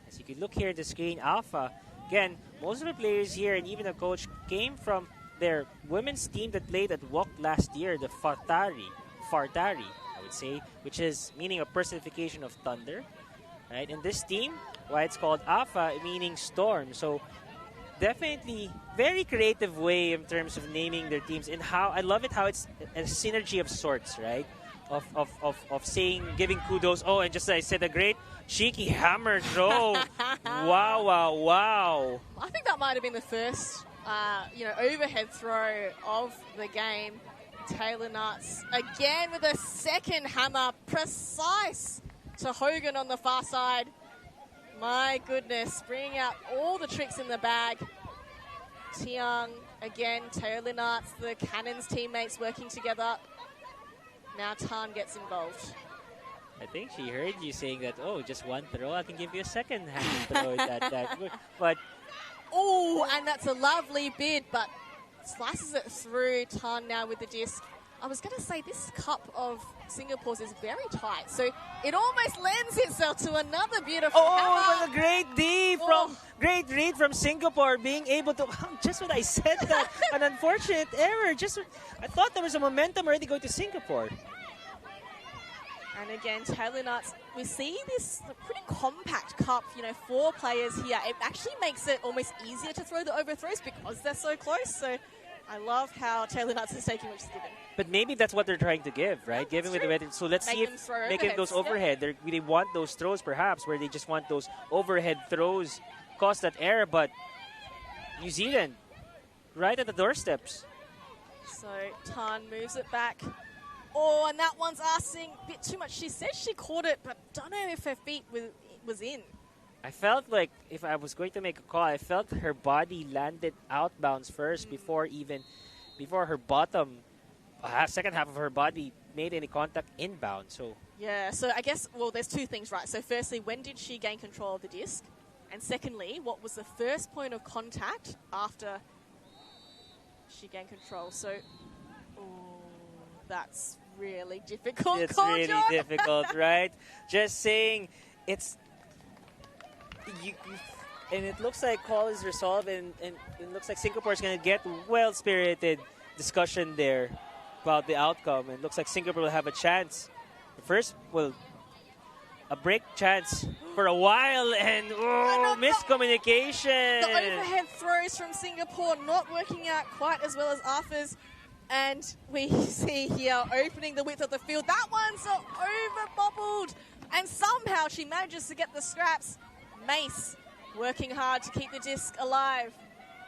As you can look here at the screen, Āwha, again, most of the players here and even the coach came from their women's team that played at WOC last year, the Fartari, I would say, which is meaning a personification of thunder, right? And this team, why it's called Āwha, meaning storm. So definitely very creative way in terms of naming their teams, and how I love it how it's a synergy of sorts, right? Of saying, giving kudos. Oh, and just as I said, a great cheeky hammer throw. Wow. I think that might have been the first, overhead throw of the game. Taylor Nuts again with a second hammer, precise to Hogan on the far side. My goodness, bringing out all the tricks in the bag. Tiang, again, Taylor Nuts, the Cannons teammates working together. Now Tan gets involved. I think she heard you saying that, just one throw, I can give you a second hand throw that good. But oh, and that's a lovely bid, but slices it through. Tan now with the disc. I was going to say this cup of Singapore's is very tight, so it almost lends itself to another beautiful hammer. It was a great read from Singapore, being able to just when I said that, an unfortunate error. I thought there was a momentum already going to Singapore. And again, Taylor Nuts, we see this pretty compact cup, 4 players here. It actually makes it almost easier to throw the overthrows because they're so close. So I love how Taylor Nuts is taking which is given. But maybe that's what they're trying to give, right? Giving with the wedding. So let's see if making those overhead. Yeah. They want those throws, perhaps, where they just want those overhead throws, cause that error. But New Zealand, right at the doorsteps. So Tan moves it back. Oh, and that one's asking a bit too much. She said she caught it, but don't know if her feet was in. I felt like if I was going to make a call, I felt her body landed outbounds first before her bottom, second half of her body made any contact inbound. So yeah, so I guess, well, there's 2 things, right? So firstly, when did she gain control of the disc? And secondly, what was the first point of contact after she gained control? So, that's really difficult. It's really difficult, right? Just saying, it's and it looks like call is resolved, and it looks like Singapore is going to get well-spirited discussion there about the outcome. And it looks like Singapore will have a chance. A break chance for a while, and miscommunication. The overhead throws from Singapore not working out quite as well as Āwha's. And we see here opening the width of the field. That one's over-bobbled. And somehow she manages to get the scraps. Mace working hard to keep the disc alive.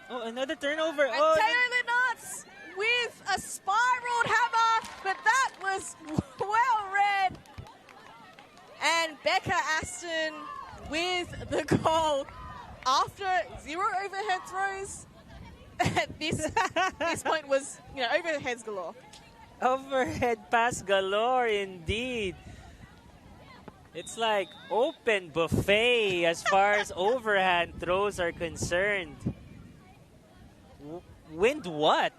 Oh, another turnover. And Taylor Nuts with a spiraled hammer. But that was well read. And Becca Aston with the goal. After 0 overhead throws, this point was, overheads galore. Overhead pass galore, indeed. It's like open buffet as far as overhand throws are concerned. Wind what?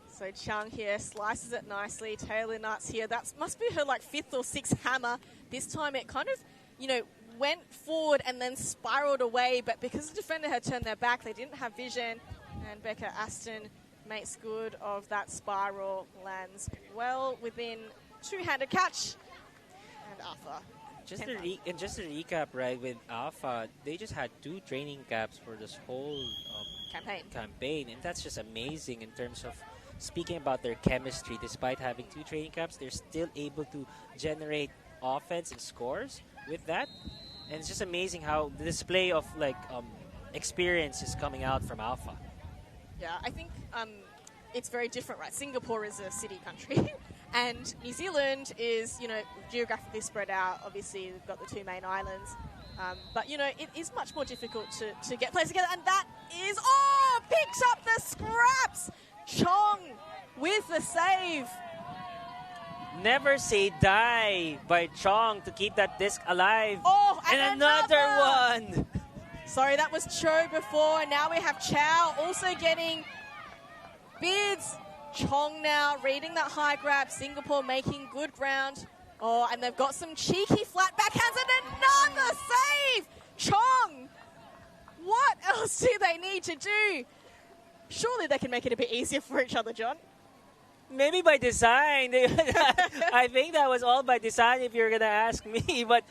So Chung here slices it nicely. Taylor Nuts here. That must be her 5th or 6th hammer. This time it kind of, went forward and then spiraled away, but because the defender had turned their back, they didn't have vision, and Becca Aston makes good of that spiral, lands well within 2-handed catch, and Āwha. Just to recap, right, with Āwha, they just had 2 training caps for this whole campaign, and that's just amazing in terms of speaking about their chemistry. Despite having 2 training caps, they're still able to generate offense and scores with that. And it's just amazing how the display of experience is coming out from Āwha. Yeah, I think it's very different, right? Singapore is a city country, and New Zealand is, geographically spread out. Obviously, we've got the 2 main islands, but it is much more difficult to get players together. And that is picks up the scraps. Chong with the save. Never say die by Chong to keep that disc alive. And another one. Sorry, that was Cho before. And now we have Chow also getting bids. Chong now reading that high grab. Singapore making good ground. And they've got some cheeky flat backhands and another save. Chong, what else do they need to do? Surely they can make it a bit easier for each other, John. Maybe by design. I think that was all by design if you're going to ask me. But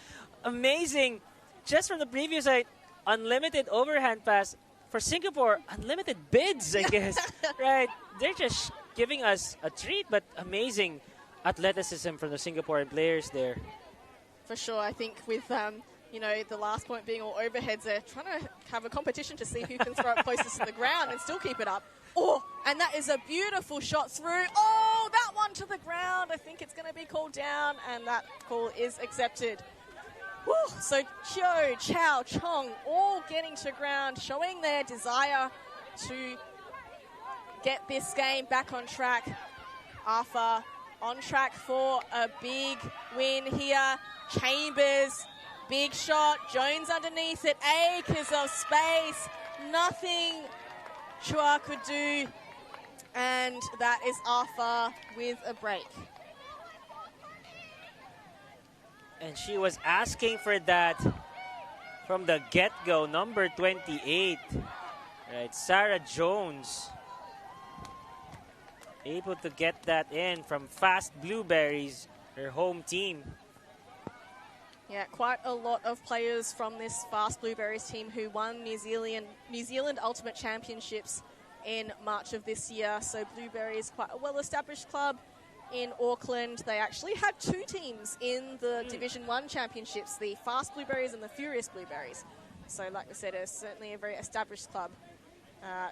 amazing. Just from the previous side, unlimited overhand pass. For Singapore, unlimited bids, I guess. Right? They're just giving us a treat, but amazing athleticism from the Singaporean players there. For sure. I think with, the last point being all overheads, they're trying to have a competition to see who can throw it closest to the ground and still keep it up. And that is a beautiful shot through. That one to the ground. I think it's going to be called down, and that call is accepted. So Chiu, Chow, Chong, all getting to ground, showing their desire to get this game back on track. Āwha on track for a big win here. Chambers, big shot. Jones underneath it. Acres of space. Nothing Chua could do. And that is Āwha with a break. And she was asking for that from the get-go, number 28. Right, Sarah Jones. Able to get that in from Fast Blueberries, her home team. Yeah, quite a lot of players from this Fast Blueberries team who won New Zealand Ultimate Championships in March of this year. So Blueberries, quite a well-established club in Auckland. They actually had two teams in the Division 1 Championships, the Fast Blueberries and the Furious Blueberries. So like I said, it's certainly a very established club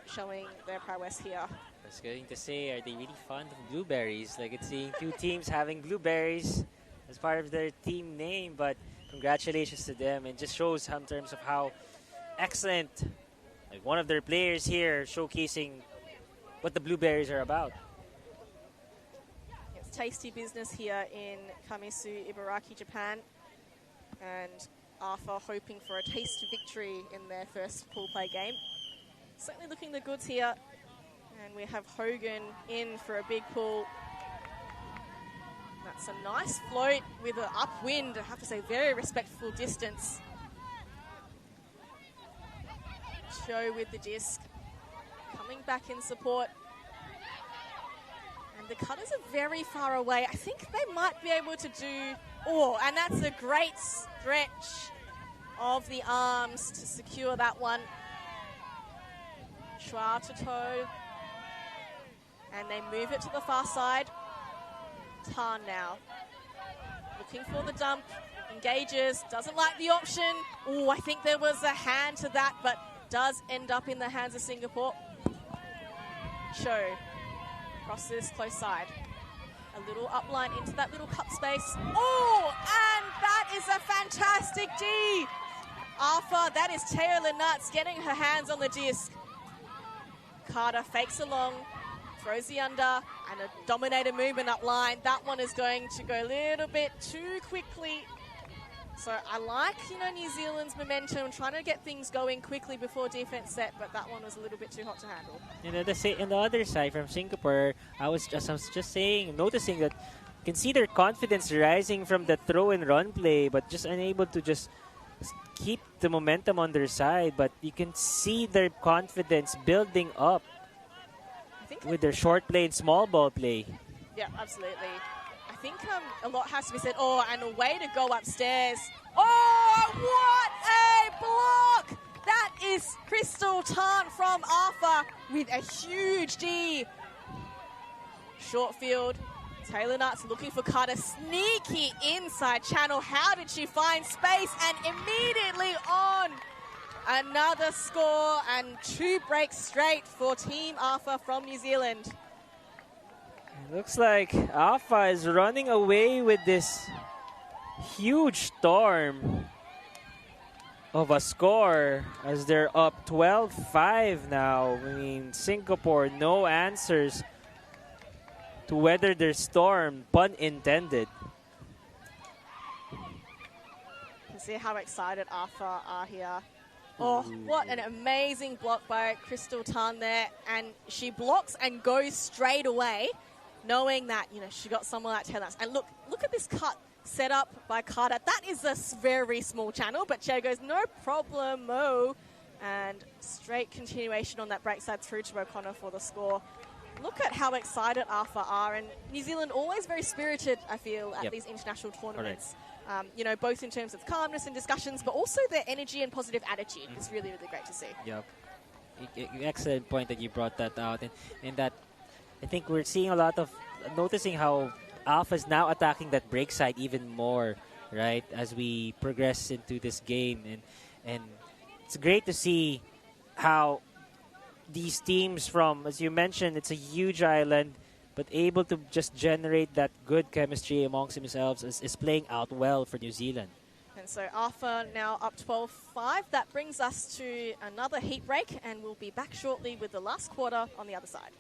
showing their prowess here. I was going to say, are they really fond of blueberries? Like, it's seeing two teams having blueberries as part of their team name, but congratulations to them. And just shows in terms of how excellent, like, one of their players here showcasing what the blueberries are about. It's tasty business here in Kamisu, Ibaraki, Japan. And Āwha hoping for a taste of victory in their first pool play game. Certainly looking the goods here. And we have Hogan in for a big pull. That's a nice float with an upwind. I have to say, very respectful distance. Show with the disc. Coming back in support. And the cutters are very far away. I think they might be able to do... Oh, and that's a great stretch of the arms to secure that one. Schwa to toe. And they move it to the far side. Tan now. Looking for the dump. Engages. Doesn't like the option. Oh, I think there was a hand to that, but does end up in the hands of Singapore. Cho crosses close side. A little upline into that little cup space. Oh, and that is a fantastic D. Āwha, that is Taylor Nuts getting her hands on the disc. Carter fakes along. Throws the under and a dominator movement up line. That one is going to go a little bit too quickly. So I like, New Zealand's momentum, trying to get things going quickly before defense set, but that one was a little bit too hot to handle. On the other side from Singapore, I was just noticing that you can see their confidence rising from the throw and run play, but just unable to just keep the momentum on their side. But you can see their confidence building up with their short play and small ball play. Yeah, absolutely. I think a lot has to be said. Oh, and a way to go upstairs. Oh, what a block! That is Crystal Tan from Āwha with a huge D. Short field. Taylor Nuts looking for Carter. Sneaky inside channel. How did she find space? And immediately on. Another score and 2 breaks straight for Team Āwha from New Zealand. It looks like Āwha is running away with this huge storm of a score as they're up 12-5 now. I mean, Singapore, no answers to weather their storm, pun intended. You can see how excited Āwha are here. Oh, what an amazing block by Crystal Tan there. And she blocks and goes straight away, knowing that, she got someone like Taylor. And look at this cut set up by Carter. That is a very small channel, but Che goes, no problemo. And straight continuation on that break side through to O'Connor for the score. Look at how excited Āwha are. And New Zealand always very spirited, I feel, at these international tournaments. Both in terms of calmness and discussions, but also their energy and positive attitude. It's really, really great to see. Yep. Excellent point that you brought that out. And that, I think we're seeing noticing how Āwha is now attacking that break side even more, right, as we progress into this game. And it's great to see how these teams from, as you mentioned, it's a huge island, but able to just generate that good chemistry amongst themselves is playing out well for New Zealand. And so Āwha now up 12-5. That brings us to another heat break, and we'll be back shortly with the last quarter on the other side.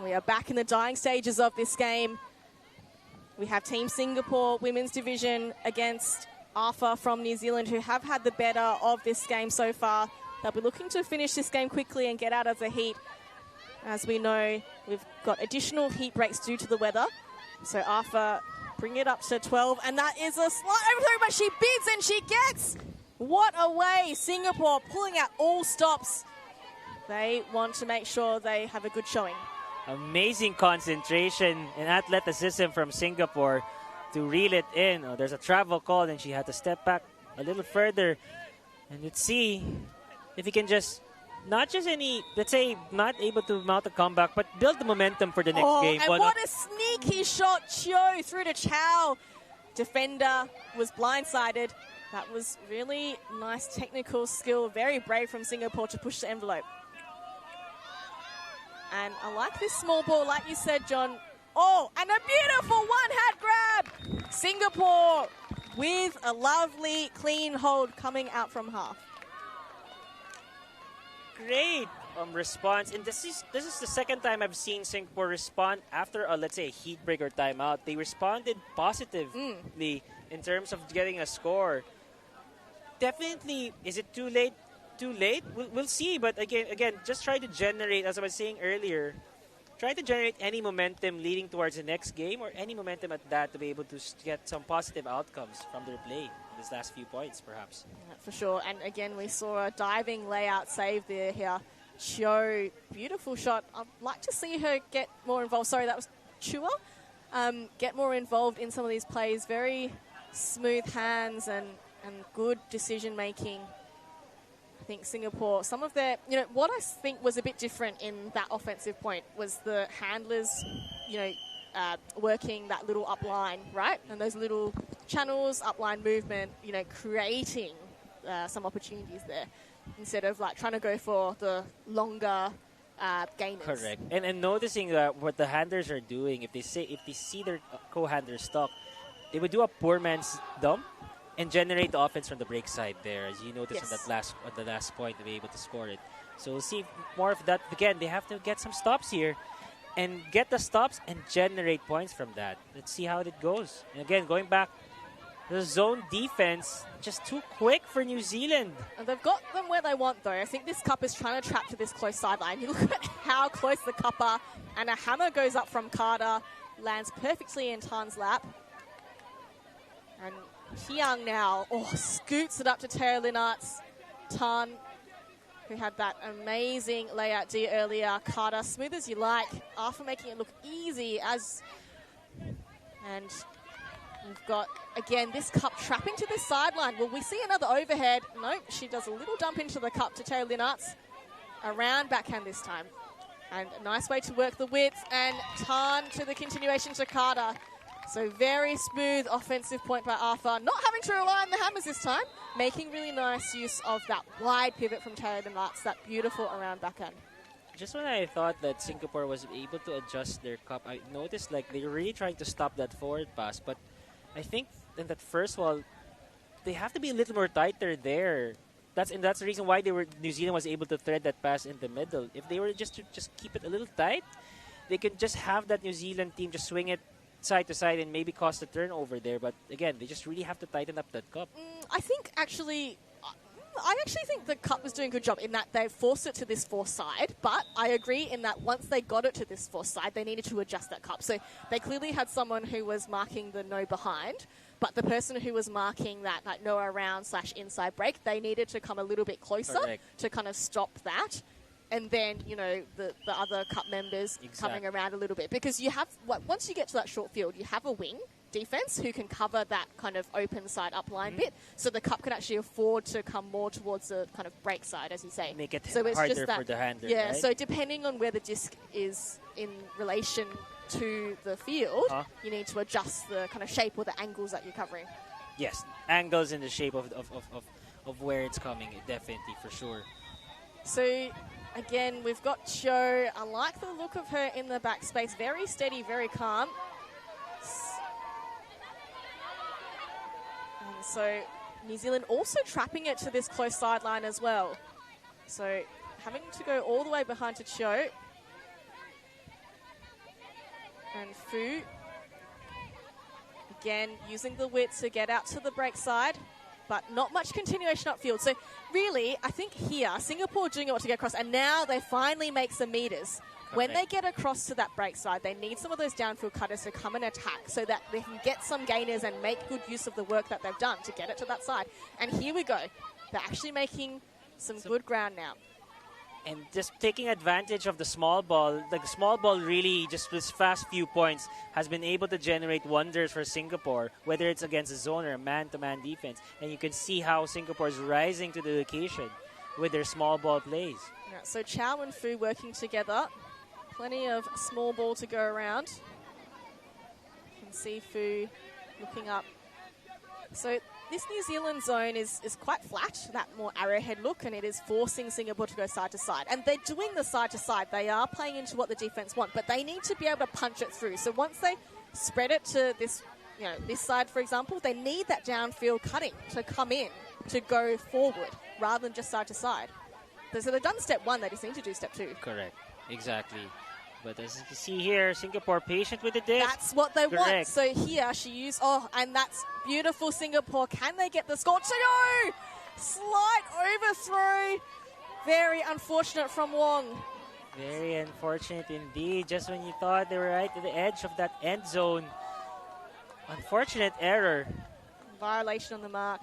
We are back in the dying stages of this game. We have Team Singapore Women's Division against Āwha from New Zealand, who have had the better of this game so far. They'll be looking to finish this game quickly and get out of the heat. As we know, we've got additional heat breaks due to the weather. So Āwha bring it up to 12, and that is a slight overthrow, but she bids and she gets. What a way. Singapore pulling out all stops. They want to make sure they have a good showing. Amazing concentration and athleticism from Singapore to reel it in. Oh, there's a travel call, and she had to step back a little further. And let's see if he can just, let's say, not able to mount a comeback, but build the momentum for the next game. And what a sneaky shot, Cho through to Chow. Defender was blindsided. That was really nice technical skill. Very brave from Singapore to push the envelope. And I like this small ball, like you said, John. Oh, and a beautiful one-hand grab. Singapore with a lovely clean hold coming out from half. Great response. And this is the second time I've seen Singapore respond after, let's say, a heat break or timeout. They responded positively in terms of getting a score. Definitely, is it too late? We'll see, but again, just try to generate, as I was saying earlier, try to generate any momentum leading towards the next game, or any momentum at that, to be able to get some positive outcomes from their play in these last few points, perhaps. Yeah, for sure. And again, we saw a diving layout save there here. Cho, beautiful shot. I'd like to see her get more involved. Sorry, that was Chua. Get more involved in some of these plays. Very smooth hands and good decision making. I think Singapore, some of their, what I think was a bit different in that offensive point was the handlers, working that little up line, right? And those little channels, upline movement, creating some opportunities there instead of like trying to go for the longer gainers. Correct. And noticing that what the handlers are doing, if they see their co-handler stuck, they would do a poor man's dump and generate the offense from the break side there, as you noticed on the last point, to be able to score it. So we'll see more of that. Again, they have to get some stops here and get the stops and generate points from that. Let's see how it goes. And again, going back, the zone defense just too quick for New Zealand. And they've got them where they want, though. I think this cup is trying to trap to this close sideline. You look at how close the cup are, and a hammer goes up from Carter, lands perfectly in Tan's lap. And Hyang now, scoots it up to Tara Linnartz. Tan, who had that amazing layout D earlier. Carter, smooth as you like. Āwha making it look easy and we've got, again, this cup trapping to this sideline. Will we see another overhead? Nope, she does a little dump into the cup to Tara Linnartz. Around backhand this time. And a nice way to work the width. And Tan to the continuation to Carter. So very smooth offensive point by Āwha. Not having to rely on the hammers this time. Making really nice use of that wide pivot from Tara Linnartz. That beautiful around backhand. Just when I thought that Singapore was able to adjust their cup, I noticed like they were really trying to stop that forward pass. But I think in that first wall, they have to be a little more tighter there. That's the reason why New Zealand was able to thread that pass in the middle. If they were just to keep it a little tight, they could just have that New Zealand team just swing it side to side and maybe cause a turnover there. But again, they just really have to tighten up that cup. I actually think the cup was doing a good job in that they forced it to this force side. But I agree in that once they got it to this force side, they needed to adjust that cup. So they clearly had someone who was marking the no behind. But the person who was marking that no around / inside break, they needed to come a little bit closer to kind of stop that. And then, the other cup members coming around a little bit. Because you have, once you get to that short field, you have a wing defense who can cover that kind of open side upline bit. So the cup can actually afford to come more towards the kind of break side, as you say. Make it so it's harder just that, for the handler, yeah, right? So depending on where the disc is in relation to the field, you need to adjust the kind of shape or the angles that you're covering. Yes, angles in the shape of where it's coming, definitely, for sure. So, again, we've got Cho. I like the look of her in the backspace. Very steady, very calm. And so, New Zealand also trapping it to this close sideline as well. So, having to go all the way behind to Cho. Fu, again, using the width to get out to the break side, but not much continuation upfield. So really, I think here, Singapore doing it to get across, and now they finally make some meters. When they get across to that break side, they need some of those downfield cutters to come and attack so that they can get some gainers and make good use of the work that they've done to get it to that side. And here we go. They're actually making some good ground now. And just taking advantage of the small ball, like the small ball really, just with fast few points, has been able to generate wonders for Singapore, whether it's against a zone or a man-to-man defense. And you can see how Singapore is rising to the occasion with their small ball plays. Yeah, so Chow and Fu working together. Plenty of small ball to go around. You can see Fu looking up. So this New Zealand zone is quite flat, that more arrowhead look, and it is forcing Singapore to go side to side. And they're doing the side to side. They are playing into what the defense want, but they need to be able to punch it through. So once they spread it to this, this side, for example, they need that downfield cutting to come in to go forward rather than just side to side. So they've done step one, they just need to do step two. Correct. Exactly. But as you can see here, Singapore patient with the dip. That's what they want. So here she used, and that's beautiful Singapore. Can they get the score? 2-0! Slight overthrow. Very unfortunate from Wong. Very unfortunate indeed. Just when you thought they were right at the edge of that end zone. Unfortunate error. Violation on the mark.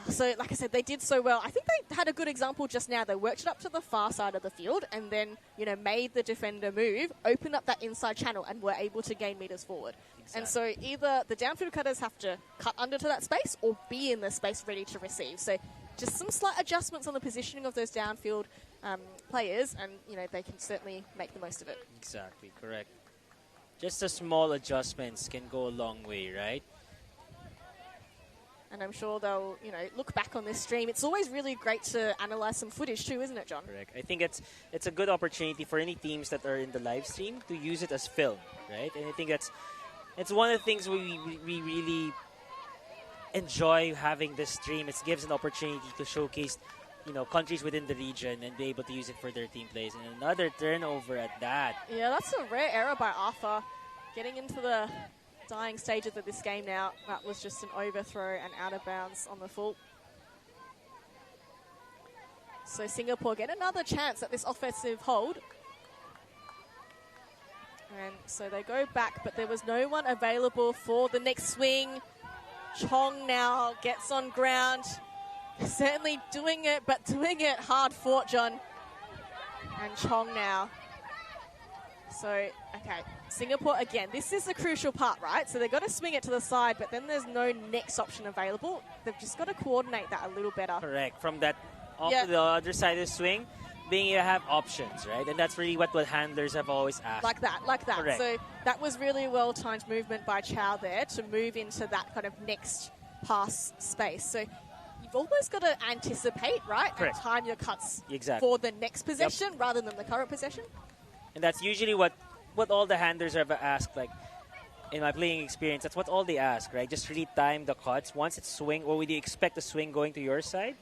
So, like I said, they did so well. I think they had a good example just now. They worked it up to the far side of the field and then, made the defender move, opened up that inside channel and were able to gain meters forward. Exactly. And so either the downfield cutters have to cut under to that space or be in the space ready to receive. So just some slight adjustments on the positioning of those downfield players and, they can certainly make the most of it. Exactly, correct. Just the small adjustments can go a long way, right? And I'm sure they'll, look back on this stream. It's always really great to analyze some footage too, isn't it, John? Correct. I think it's a good opportunity for any teams that are in the live stream to use it as film, right? And I think it's one of the things we really enjoy having this stream. It gives an opportunity to showcase, countries within the region and be able to use it for their team plays. And another turnover at that. Yeah, that's a rare error by Āwha. Getting into the dying stages of this game now. That was just an overthrow and out of bounds on the full. So Singapore get another chance at this offensive hold. And so they go back, but there was no one available for the next swing. Chong now gets on ground. Certainly doing it, but doing it hard fought, John. And Chong now. So, okay, Singapore, again, this is the crucial part, right? So they've got to swing it to the side, but then there's no next option available. They've just got to coordinate that a little better. Correct. From that off to the other side of the swing, being able to have options, right? And that's really what handlers have always asked. Like that. Correct. So that was really well-timed movement by Chow there to move into that kind of next pass space. So you've always got to anticipate, right? Correct. And time your cuts for the next possession rather than the current possession. And that's usually what all the handlers have asked, like, in my playing experience, that's what all they ask, right? Just really time the cuts. Once it's swing, or would you expect the swing going to your side?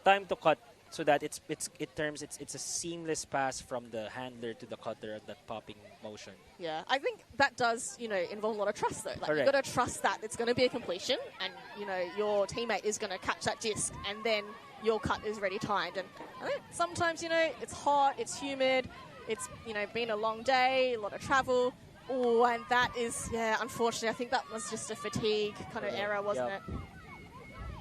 Time to cut so that it's a seamless pass from the handler to the cutter of that popping motion. Yeah, I think that does, involve a lot of trust, though. Like, you've got to trust that it's going to be a completion and, your teammate is going to catch that disc and then your cut is ready timed. And I think sometimes, it's hot, it's humid, it's, been a long day, a lot of travel. Oh, and that is, unfortunately, I think that was just a fatigue kind of error, wasn't it?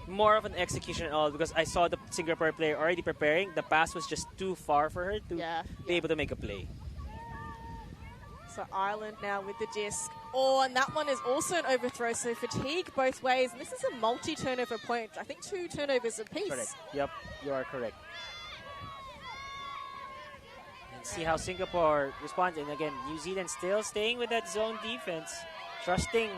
More of an execution and all, because I saw the Singapore player already preparing. The pass was just too far for her to be able to make a play. So Ireland now with the disc. Oh, and that one is also an overthrow, so fatigue both ways. And this is a multi-turnover point. I think 2 turnovers apiece. Correct. Yep, you are correct. See how Singapore responds. And again, New Zealand still staying with that zone defense, trusting.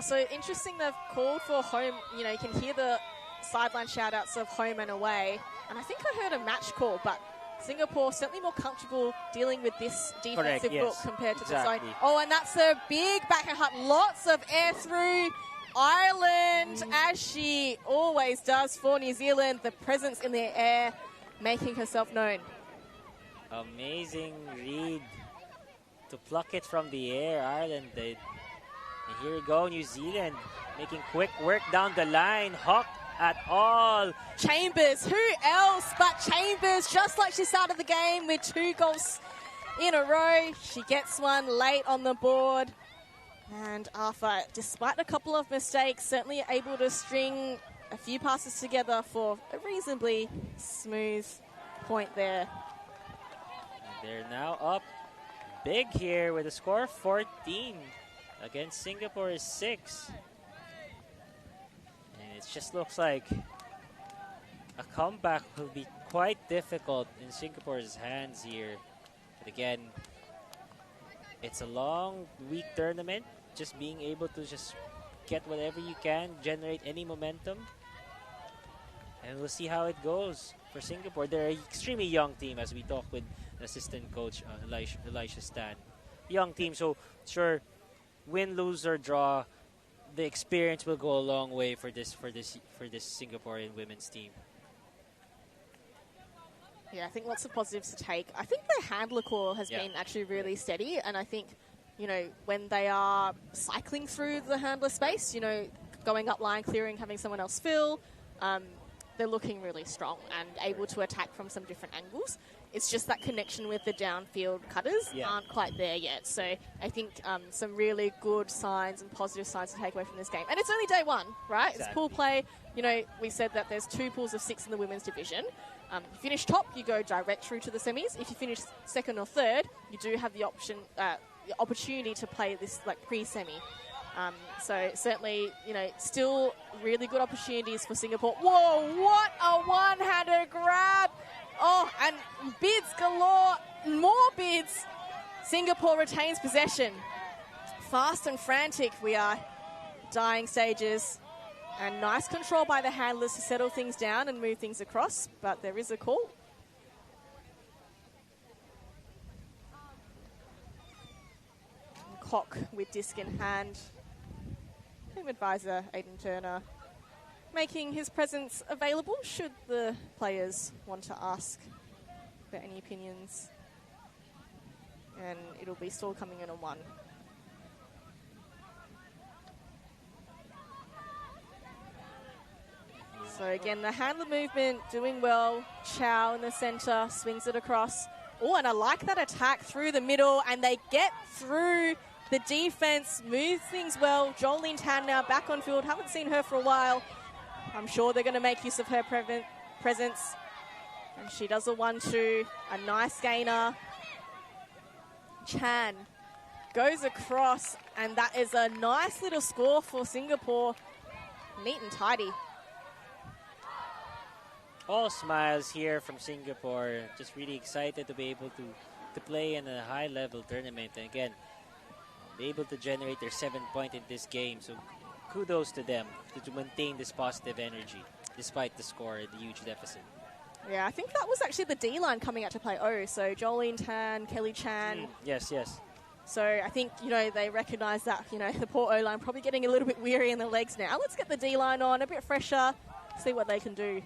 So interesting, they've called for home. You can hear the sideline shout-outs of home and away. And I think I heard a match call, but Singapore certainly more comfortable dealing with this defensive look compared to the zone. Oh, and that's a big backhand hut. Lots of air through Ireland, as she always does for New Zealand. The presence in the air making herself known. Amazing read to pluck it from the air. Ireland did. And here we go, New Zealand making quick work down the line. Hawk at all. Chambers, who else but Chambers, just like she started the game with 2 goals in a row. She gets one late on the board. And Āwha, despite a couple of mistakes, certainly able to string a few passes together for a reasonably smooth point there. And they're now up big here with a score of 14 against Singapore's 6. And it just looks like a comeback will be quite difficult in Singapore's hands here. But again, it's a long week tournament. Just being able to just get whatever you can, generate any momentum. And we'll see how it goes for Singapore. They're an extremely young team, as we talk with assistant coach Elisha Stan. Young team, so sure, win, lose, or draw, the experience will go a long way for this Singaporean women's team. Yeah, I think lots of positives to take. I think the handler core has been actually really steady, and I think, you know, when they are cycling through the handler space, you know, going up line, clearing, having someone else fill, they're looking really strong and able to attack from some different angles. It's just that connection with the downfield cutters aren't quite there yet. So I think some really good signs and positive signs to take away from this game. And it's only day one, right? Exactly. It's pool play. You know, we said that there's 2 pools of 6 in the women's division. If you finish top, you go direct through to the semis. If you finish second or third, you do have the opportunity to play this like pre-semi. So certainly, you know, still really good opportunities for Singapore. Whoa, what a one-handed grab. Oh, and bids galore, more bids. Singapore retains possession. Fast and frantic, we are dying stages. And nice control by the handlers to settle things down and move things across, but there is a call. Cock with disc in hand. Team advisor Aidan Turner making his presence available should the players want to ask for any opinions. And it'll be still coming in on 1. So again, the handler movement doing well. Chow in the center, swings it across. Oh, and I like that attack through the middle, and they get through the defense, move things well. Jolene Tan now back on field. Haven't seen her for a while. I'm sure they're going to make use of her presence. And she does a 1-2, a nice gainer. Chan goes across, and that is a nice little score for Singapore. Neat and tidy. All smiles here from Singapore. Just really excited to be able to play in a high-level tournament. And again, be able to generate their 7th point in this game. So kudos to them to maintain this positive energy despite the score and the huge deficit. Yeah, I think that was actually the D-line coming out to play So Jolene Tan, Kelly Chan. Yes. So I think, you know, they recognise that, you know, the poor O-line probably getting a little bit weary in the legs now. Let's get the D-line on, a bit fresher, see what they can do.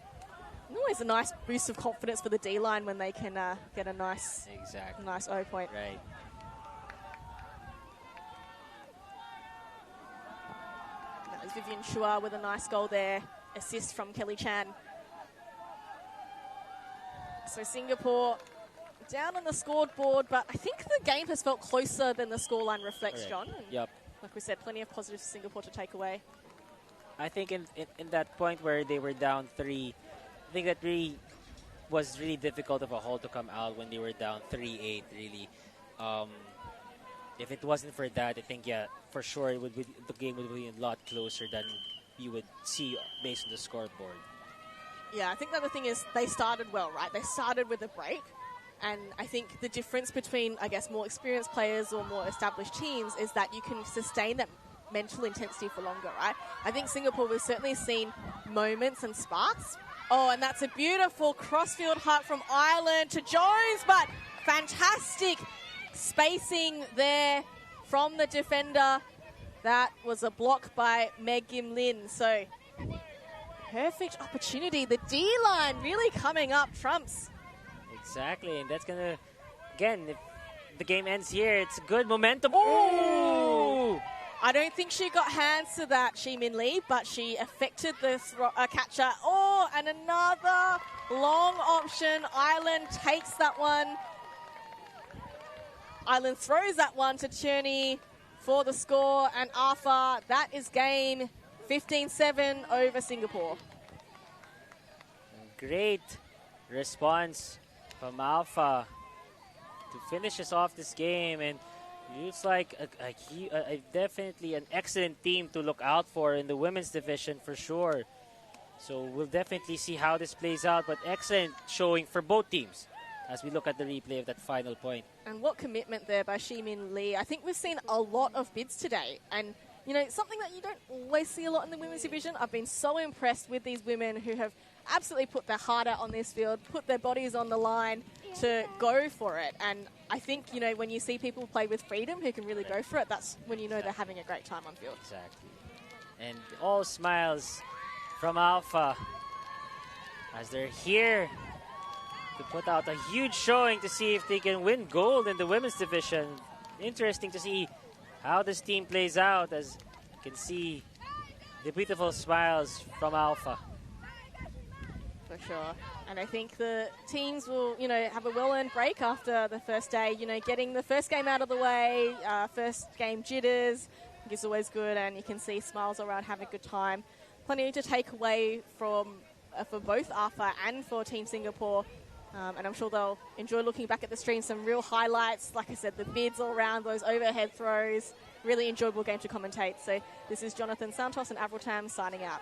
Always a nice boost of confidence for the D-line when they can get a nice O point. Right. That was Vivian Chua with a nice goal there. Assist from Kelly Chan. So Singapore down on the scoreboard, but I think the game has felt closer than the scoreline reflects, John. Yep. Like we said, plenty of positives for Singapore to take away. I think in that point where they were down 3, I think that really was really difficult of a hole to come out when they were down 3-8, really. If it wasn't for that, I think, for sure the game would be a lot closer than you would see based on the scoreboard. Yeah, I think the other thing is they started well, right? They started with a break. And I think the difference between, I guess, more experienced players or more established teams is that you can sustain that mental intensity for longer, right? I think Singapore, we've certainly seen moments and sparks. Oh, and that's a beautiful crossfield hut from Ireland to Jones, but fantastic spacing there from the defender. That was a block by Meg Kim Lin. So, perfect opportunity. The D-line really coming up trumps. Exactly, and that's going to, again, if the game ends here, it's good momentum. Oh! I don't think she got hands to that, Min Lee, but she affected the catcher. Oh, and another long option. Island takes that one. Island throws that one to Cherney for the score, and Āwha, that is game 15-7 over Singapore. Great response from Āwha to finish us off this game, and it looks like definitely an excellent team to look out for in the women's division for sure. So we'll definitely see how this plays out, but excellent showing for both teams as we look at the replay of that final point. And what commitment there by Min Lee. I think we've seen a lot of bids today, and you know, something that you don't always see a lot in the women's division. I've been so impressed with these women who have absolutely put their heart out on this field, put their bodies on the line to go for it. And I think, you know, when you see people play with freedom who can really go for it, that's when you know they're having a great time on field. Exactly. And all smiles from Āwha as they're here to put out a huge showing to see if they can win gold in the women's division. Interesting to see how this team plays out, as you can see the beautiful smiles from Āwha. For sure. And I think the teams will, you know, have a well-earned break after the first day. You know, getting the first game out of the way, first game jitters is always good, and you can see smiles around, have a good time. Plenty to take away from for both Āwha and for Team Singapore. And I'm sure they'll enjoy looking back at the stream. Some real highlights. Like I said, the bids all around, those overhead throws. Really enjoyable game to commentate. So this is Jonathan Santos and Avril Tam signing out.